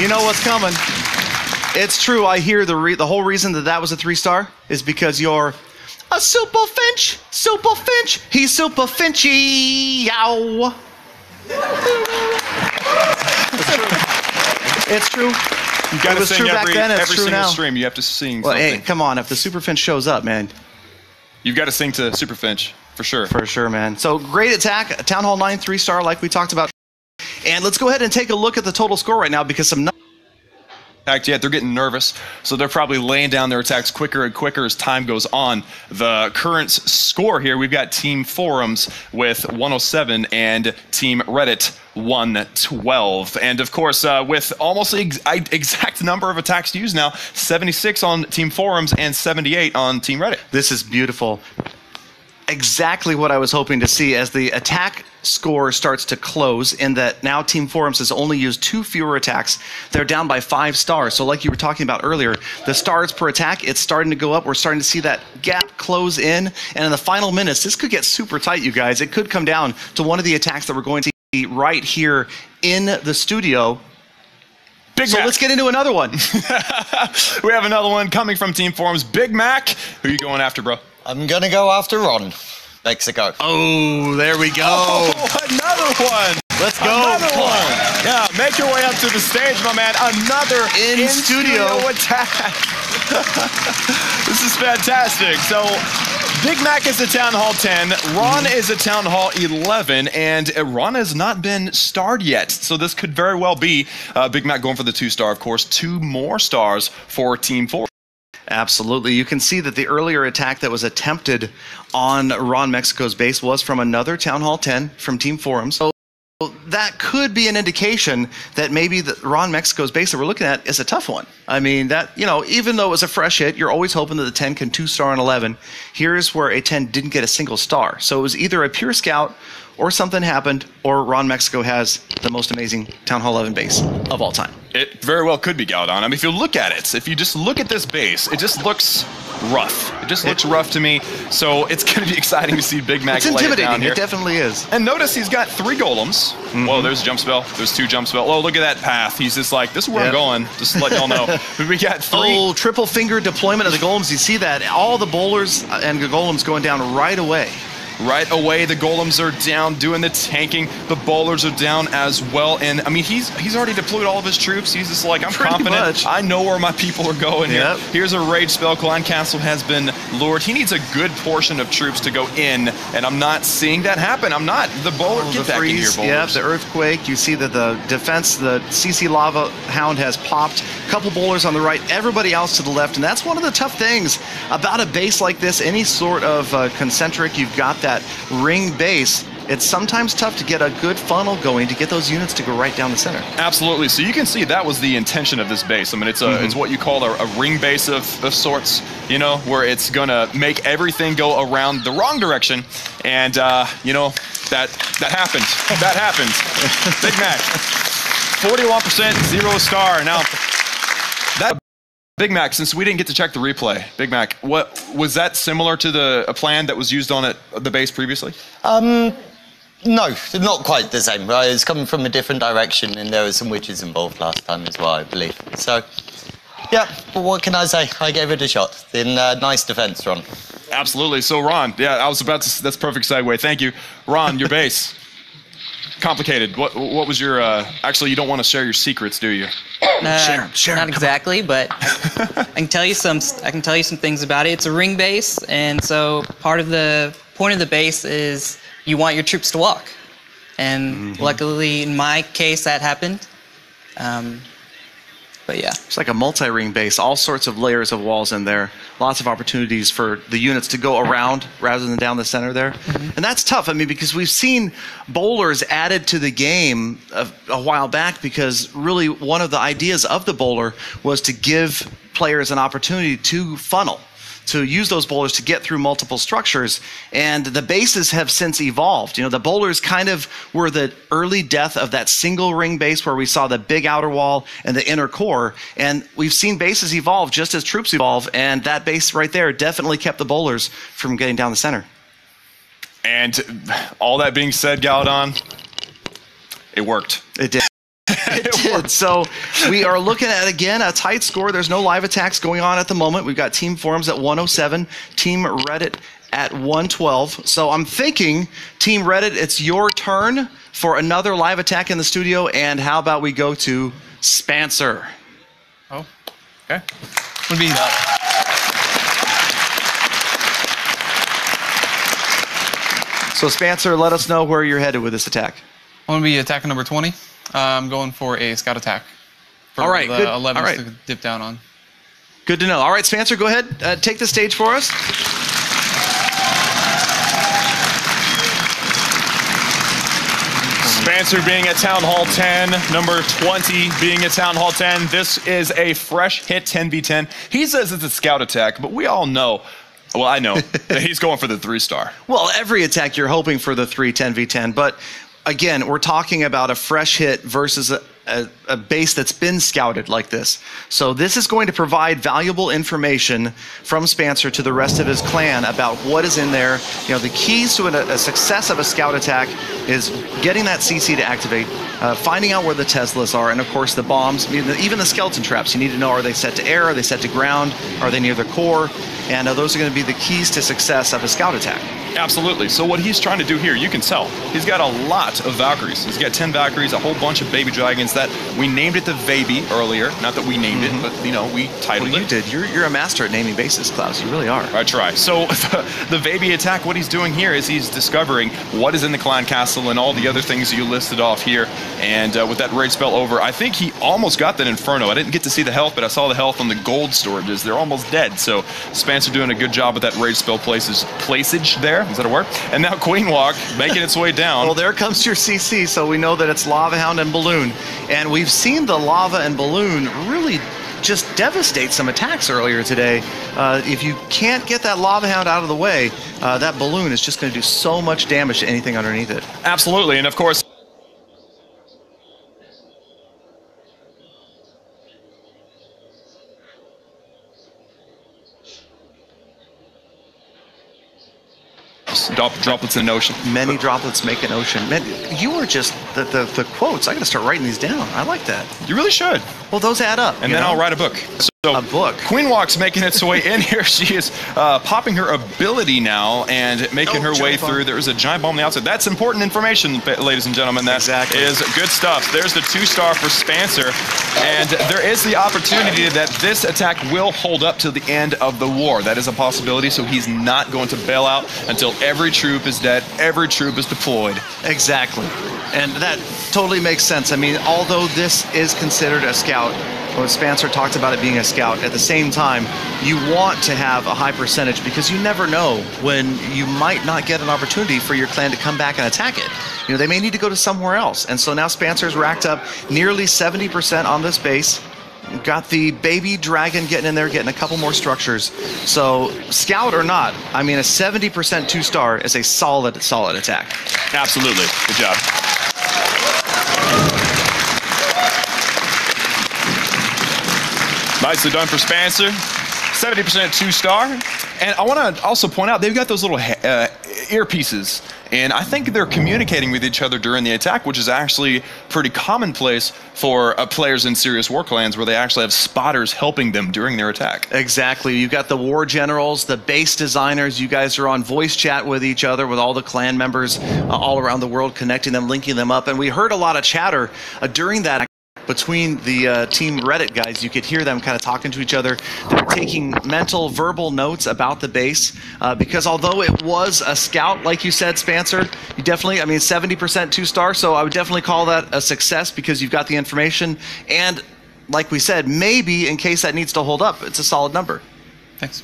You know what's coming. It's true. I hear the whole reason that was a 3-star is because you're a Super Finch. Super Finch. He's Super Finchy. Yow. It's true. You got to sing every true single now. stream. You have to sing Well, something. hey, come on. If the Super Finch shows up, man. You've got to sing to Super Finch, for sure. For sure, man. So, great attack. Town Hall 9 3-star like we talked about. And let's go ahead and take a look at the total score right now because some... Yeah, they're getting nervous, so they're probably laying down their attacks quicker and quicker as time goes on. The current score here, we've got Team Forums with 107 and Team Reddit 112. And of course, with almost the exact number of attacks used now, 76 on Team Forums and 78 on Team Reddit. This is beautiful. Exactly what I was hoping to see as the attack score starts to close, in that now Team Forums has only used 2 fewer attacks. They're down by 5 stars. So like you were talking about earlier, the stars per attack, it's starting to go up. We're starting to see that gap close in. And in the final minutes, this could get super tight, you guys. It could come down to one of the attacks that we're going to see right here in the studio. So let's get into another one. We have another one coming from Team Forums. Big Mac, who are you going after, bro? I'm going to go after Ron. Mexico. Oh, there we go. Oh, another one. Let's go. Another one. Yeah, make your way up to the stage, my man. Another in-studio attack. This is fantastic. So, Big Mac is a Town Hall 10. Ron is a Town Hall 11. And Ron has not been starred yet. So this could very well be Big Mac going for the 2-star, of course. 2 more stars for Team 4. Absolutely. You can see that the earlier attack that was attempted on Ron Mexico's base was from another Town Hall 10 from Team Forums. So that could be an indication that maybe the Ron Mexico's base that we're looking at is a tough one. I mean, that, you know, even though it was a fresh hit, you're always hoping that the 10 can 2-star an 11. Here's where a 10 didn't get a single star. So it was either a pure scout or something happened, or Ron Mexico has the most amazing Town Hall 11 base of all time. It very well could be Galadon. I mean, if you look at it, if you just look at this base, it just looks rough. It just looks rough to me. So it's going to be exciting to see Big Mac It's lay it intimidating. down here. It definitely is. And notice he's got 3 golems. Whoa, there's a jump spell. There's 2 jump spell. Oh, look at that path. He's just like, this is where I'm going. Just to let y'all know. But we got 3. Oh, triple finger deployment of the golems. You see that? All the bowlers and the golems going down right away. Right away, the golems are down, doing the tanking. The bowlers are down as well. And I mean, he's already deployed all of his troops. He's just like, I'm confident. Much. I know where my people are going here. Yep. Here's a rage spell. Clan Castle has been lured. He needs a good portion of troops to go in, and I'm not seeing that happen. I'm not. The bowler, get back in here, bowlers. Yep, the earthquake. You see that the defense, the CC Lava Hound has popped. Couple bowlers on the right, everybody else to the left. And that's one of the tough things about a base like this. Any sort of concentric, you've got that ring base. It's sometimes tough to get a good funnel going to get those units to go right down the center. Absolutely. So you can see that was the intention of this base. I mean, it's it's what you call a ring base of sorts, you know, where it's going to make everything go around the wrong direction. And, you know, that happened. That happened. Big Mac, 41%, 0-star. Now, that Big Mac, since we didn't get to check the replay, Big Mac, what was that similar to a plan that was used on the base previously? No, not quite the same. It's coming from a different direction, and there were some witches involved last time as well, I believe. So, yeah, but what can I say? I gave it a shot. In nice defense, Ron. Absolutely. So, Ron, yeah, I was about to. That's perfect segue. Thank you, Ron. Your base. Complicated. What was your? Actually, you don't want to share your secrets, do you? Share. Not exactly, but I can tell you some. I can tell you some things about it. It's a ring base, and so part of the point of the base is you want your troops to walk, and luckily in my case that happened. But yeah. It's like a multi-ring base, all sorts of layers of walls in there. Lots of opportunities for the units to go around rather than down the center there. And that's tough, I mean, because we've seen bowlers added to the game a while back, because really one of the ideas of the bowler was to give players an opportunity to funnel, to use those bowlers to get through multiple structures. And the bases have since evolved. You know, the bowlers kind of were the early death of that single ring base where we saw the big outer wall and the inner core. And we've seen bases evolve just as troops evolve. And that base right there definitely kept the bowlers from getting down the center. And all that being said, Galadon, it worked. It did. It did. So we are looking at, again, a tight score. There's no live attacks going on at the moment. We've got Team Forums at 107, Team Reddit at 112. So I'm thinking, Team Reddit, it's your turn for another live attack in the studio. And how about we go to Spencer? Oh, okay. Would be So Spencer, let us know where you're headed with this attack. I'm going to be attacking number 20. I'm going for a scout attack. For all right, the good. 11s all right. to dip down on. Good to know. All right, Spencer, go ahead. Take the stage for us. Spencer being at Town Hall 10, number 20 being at Town Hall 10. This is a fresh hit 10v10. He says it's a scout attack, but we all know, well, I know, that he's going for the 3-star. Well, every attack you're hoping for the 3 10v10, but again, we're talking about a fresh hit versus a base that's been scouted like this. So this is going to provide valuable information from Spencer to the rest of his clan about what is in there. You know, the keys to a success of a scout attack is getting that CC to activate, finding out where the Teslas are, and of course the bombs, even the skeleton traps. You need to know, are they set to air, are they set to ground, are they near the core? And those are going to be the keys to success of a scout attack. Absolutely. So what he's trying to do here, you can tell, he's got a lot of Valkyries. He's got 10 Valkyries, a whole bunch of baby dragons that we named it the Vaby earlier. Not that we named it, but, you know, we titled it. You did. You're a master at naming bases, Klaus. You really are. I try. So the Vaby attack, what he's doing here is he's discovering what is in the Clan Castle and all the other things you listed off here. And with that rage spell over, I think he almost got that Inferno. I didn't get to see the health, but I saw the health on the gold storages. They're almost dead. So Spencer doing a good job with that rage spell placage there. Is that a word? And now Queen Walk making its way down. Well, there comes your CC, so we know that it's Lava Hound and Balloon. And we've seen the Lava and Balloon really just devastate some attacks earlier today. If you can't get that Lava Hound out of the way, that Balloon is just going to do so much damage to anything underneath it. Absolutely, and of course, droplets in an ocean. Many droplets make an ocean. Man, you are just the quotes. I got to start writing these down. I like that. You really should. Well, those add up. And then I'll write a book. So a book. Queen Walk's making its way in here. She is popping her ability now and making her way through. There is a giant bomb on the outside. That's important information, ladies and gentlemen. That is good stuff. There's the 2-star for Spencer. And there is the opportunity that this attack will hold up to the end of the war. That is a possibility, so he's not going to bail out until every troop is dead, every troop is deployed. Exactly. And that totally makes sense. I mean, although this is considered a scout, when Spencer talked about it being a scout, at the same time, you want to have a high percentage because you never know when you might not get an opportunity for your clan to come back and attack it. You know, they may need to go to somewhere else. And so now Spencer's racked up nearly 70% on this base. Got the baby dragon getting in there, getting a couple more structures. So, scout or not, I mean, a 70% 2-star is a solid attack. Absolutely. Good job. Nicely done for Spencer. 70% 2-star. And I want to also point out, they've got those little earpieces. And I think they're communicating with each other during the attack, which is actually pretty commonplace for players in serious war clans where they actually have spotters helping them during their attack. Exactly. You've got the war generals, the base designers. You guys are on voice chat with each other, with all the clan members all around the world, connecting them, linking them up. And we heard a lot of chatter during that between the Team Reddit guys. You could hear them kind of talking to each other. They're taking mental, verbal notes about the base because although it was a scout, like you said, Spencer, you definitely, I mean, 70% 2-star, so I would definitely call that a success because you've got the information. And like we said, maybe in case that needs to hold up, it's a solid number. Thanks.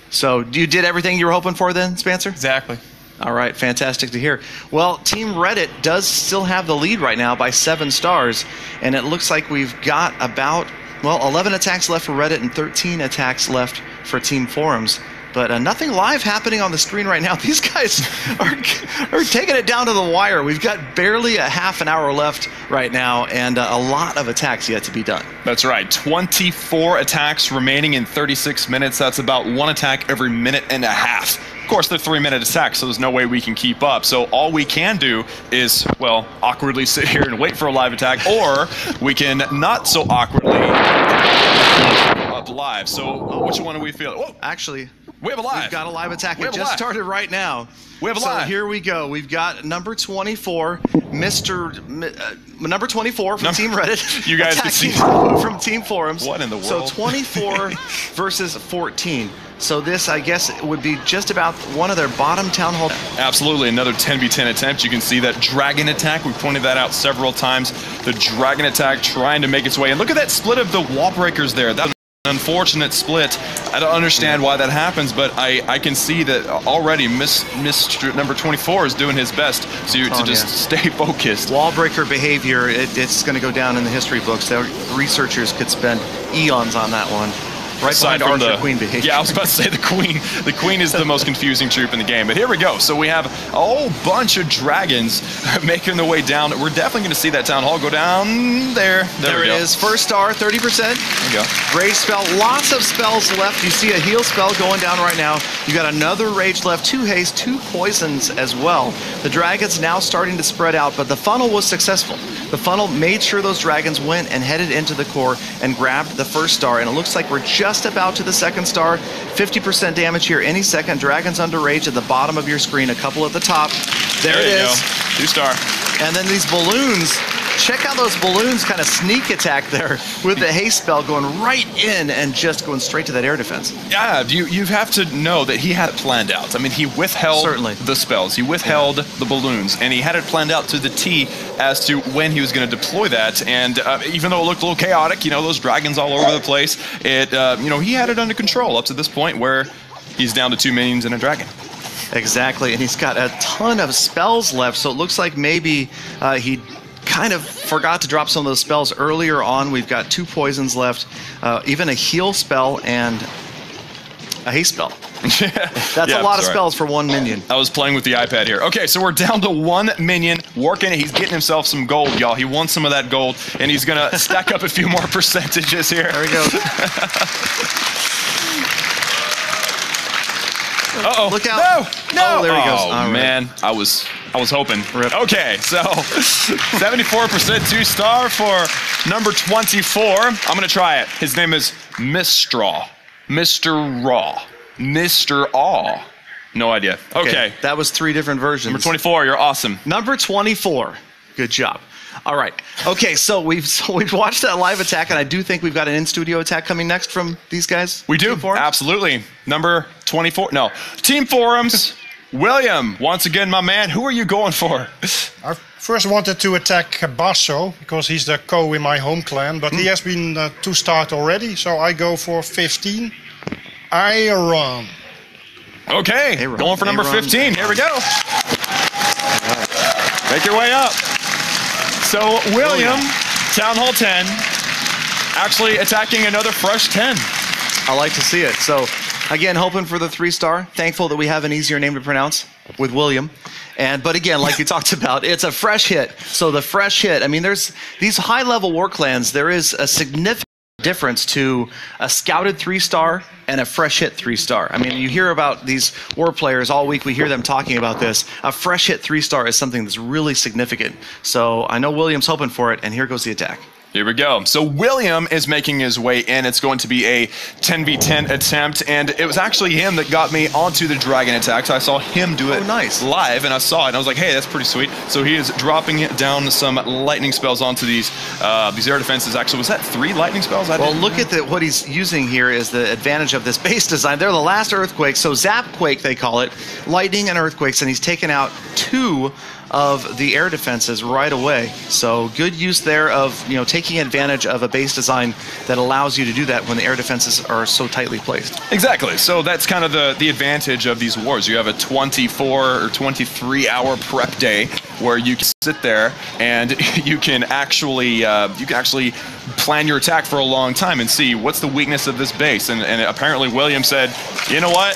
So you did everything you were hoping for then, Spencer? Exactly. All right, fantastic to hear. Well, Team Reddit does still have the lead right now by 7 stars, and it looks like we've got about, well, 11 attacks left for Reddit and 13 attacks left for Team Forums. But nothing live happening on the screen right now. These guys are taking it down to the wire. We've got barely a half an hour left right now, and a lot of attacks yet to be done. That's right. 24 attacks remaining in 36 minutes. That's about 1 attack every minute and a half. Of course, they're 3-minute attacks, so there's no way we can keep up. So all we can do is, well, awkwardly sit here and wait for a live attack, or we can not so awkwardly up live. So which one do we feel? Whoa. Actually, we have a live. We've got a live attack. We It have a just live. started right now. We have a so live. Here we go. We've got number 24, number 24 from Team Reddit. You guys can see from Team Forums. What in the So world? 24 versus 14. So this, I guess, would be just about one of their bottom town hall. Absolutely, another 10v10 attempt. You can see that dragon attack. We pointed that out several times. The dragon attack trying to make its way. And look at that split of the wall breakers there. That's an unfortunate split. I don't understand why that happens, but I can see that already Mr. number 24 is doing his best to just stay focused. Wall breaker behavior, it's going to go down in the history books. The researchers could spend eons on that one. Right Aside behind from Archer Queen behavior. Yeah, I was about to say the Queen. The Queen is the most confusing troop in the game. But here we go. So we have a whole bunch of dragons making their way down. We're definitely going to see that town hall go down there. There it is. First star, 30%. There you go. Rage spell. Lots of spells left. You see a heal spell going down right now. You got another rage left, 2 haste, 2 poisons as well. The dragons now starting to spread out, but the funnel was successful. The funnel made sure those dragons went and headed into the core and grabbed the first star. And it looks like we're just about to the second star. 50% damage here any second. Dragons under rage at the bottom of your screen. A couple at the top. There it is. 2-star. And then these balloons. Check out those balloons kind of sneak attack there with the haste spell going right in and just going straight to that air defense. Yeah, you have to know that he had it planned out. I mean, he withheld the spells. He withheld the balloons, and he had it planned out to the T as to when he was going to deploy that. And even though it looked a little chaotic, you know, those dragons all over the place, it, you know, he had it under control up to this point where he's down to 2 minions and a dragon. Exactly, and he's got a ton of spells left, so it looks like maybe he kind of forgot to drop some of those spells earlier on. We've got 2 poisons left, even a heal spell and a haste spell. That's a lot of spells for 1 minion. I was playing with the iPad here. Okay, so we're down to 1 minion working it. He's getting himself some gold, y'all. He wants some of that gold, and he's going to stack up a few more percentages here. There we go. Uh-oh. Look out. No. Oh, there he goes. Oh, All right. man. I was hoping. Okay, so 74% 2-star for number 24. I'm going to try it. His name is Mr. Raw. Mr. Aw. No idea. Okay. That was 3 different versions. Number 24, you're awesome. Number 24. Good job. All right. Okay, so we've watched that live attack, and I do think we've got an in-studio attack coming next from these guys. We do. Absolutely. Number 24. No. Team Forums. William, once again, my man, who are you going for? I first wanted to attack Basso because he's the co in my home clan, but he has been 2-starred already, so I go for 15. Iron. Okay, going for number 15. Here we go. Make your way up. So, William, Town Hall 10, actually attacking another fresh 10. I like to see it. So, again, hoping for the 3-star. Thankful that we have an easier name to pronounce with William. But again, like you talked about, it's a fresh hit. So the fresh hit, I mean, there's these high-level war clans, there is a significant difference to a scouted 3-star and a fresh hit 3-star. I mean, you hear about these war players all week. We hear them talking about this. A fresh hit 3-star is something that's really significant. So I know William's hoping for it, and here goes the attack. Here we go. So William is making his way in. It's going to be a 10v10 attempt, and it was actually him that got me onto the dragon attack. So I saw him do it live, and I saw it, and I was like, hey, that's pretty sweet. So he is dropping down some lightning spells onto these air defenses. Actually, was that 3 lightning spells? Well, look at what he's using here is the advantage of this base design. They're the last earthquake, so Zapquake, they call it, lightning and earthquakes, and he's taken out 2 of the air defenses right away. So good use there of taking advantage of a base design that allows you to do that when the air defenses are so tightly placed. Exactly. So that's kind of the advantage of these wars. You have a 24 or 23 hour prep day where you can sit there and you can actually plan your attack for a long time and see what's the weakness of this base. And apparently William said, you know what?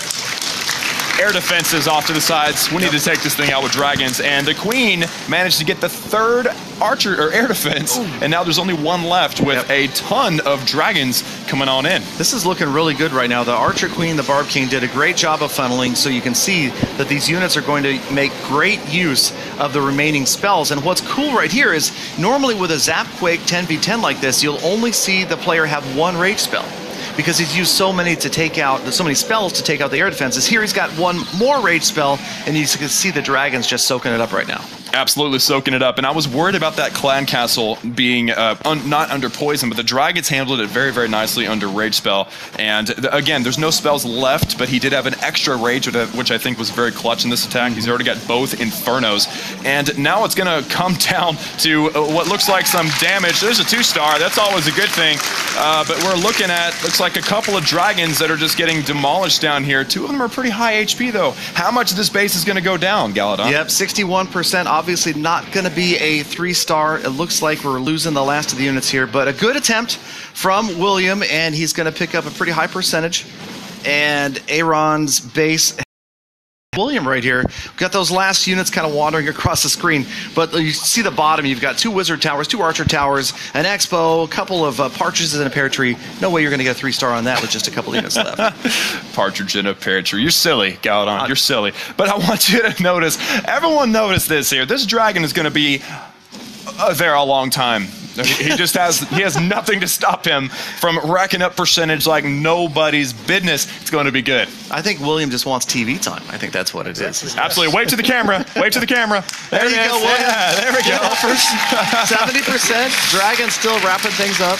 Air defenses off to the sides. We need to take this thing out with dragons. And the queen managed to get the third archer or air defense. And now there's only one left with a ton of dragons coming on in. This is looking really good right now. The archer queen, the barb king did a great job of funneling. So you can see that these units are going to make great use of the remaining spells. And what's cool right here is normally with a Zap Quake 10v10 like this, you'll only see the player have one rage spell, because he's used so many spells to take out the air defenses. Here he's got one more rage spell, and you can see the dragons just soaking it up right now. Absolutely soaking it up. And I was worried about that clan castle being not under poison, but the dragons handled it very, very nicely under rage spell. And again, there's no spells left, but he did have an extra rage, which I think was very clutch in this attack. He's already got both Infernos. And now it's going to come down to what looks like some damage. There's a 2-star. That's always a good thing. But we're looking at, looks like a couple of dragons that are just getting demolished down here. 2 of them are pretty high HP, though. How much of this base is going to go down, Galadon? Yep, 61%. Obviously not going to be a 3-star. It looks like we're losing the last of the units here, but a good attempt from William, and he's going to pick up a pretty high percentage. And Aaron's base, William right here, we've got those last units kind of wandering across the screen, but you see the bottom, you've got 2 wizard towers, 2 archer towers, an expo, a couple of partridges in a pear tree. No way you're going to get a 3-star on that with just a couple units left. Partridge in a pear tree. You're silly, Galadon. You're silly. But I want you to notice, everyone notice this here. This dragon is going to be there a long time. He has nothing to stop him from racking up percentage like nobody's business. It's going to be good. I think William just wants TV time. I think that's what it is. Absolutely. Wave to the camera. Wave to the camera. There you go, William. Yeah, there we go. 70%. Dragon's still wrapping things up.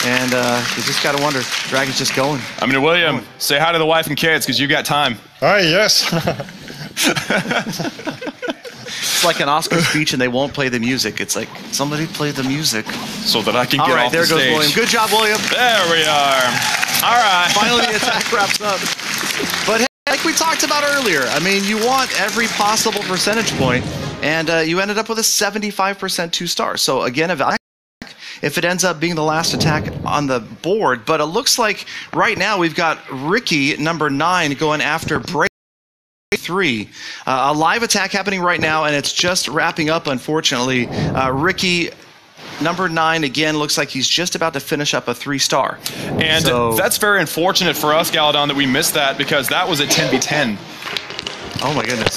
And you just got to wonder, Dragon's just going. I mean, William, say hi to the wife and kids because you've got time. Hi, yes. It's like an Oscar speech and they won't play the music. It's like, somebody play the music. So that I can get off the stage. All right, there goes William. Good job, William. There we are. All right. Finally, the attack wraps up. But hey, like we talked about earlier, I mean, you want every possible percentage point, and you ended up with a 75% 2-star. So again, if it ends up being the last attack on the board. But it looks like right now we've got Ricky, number 9, going after Break 3. A live attack happening right now, and it's just wrapping up, unfortunately. Ricky, number 9, again, looks like he's just about to finish up a 3-star. And that's very unfortunate for us, Galadon, that we missed that, because that was a 10v10. Oh my goodness.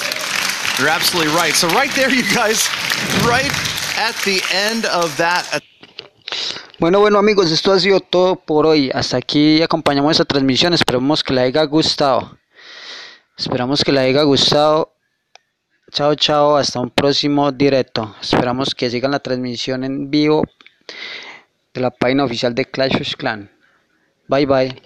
You're absolutely right. So right there, you guys, right at the end of that. Bueno amigos, esto ha sido todo por hoy. Hasta aquí acompañamos esta transmisión. Esperamos que les haya gustado. Chao, chao. Hasta un próximo directo. Esperamos que sigan la transmisión en vivo de la página oficial de Clash of Clans. Bye, bye.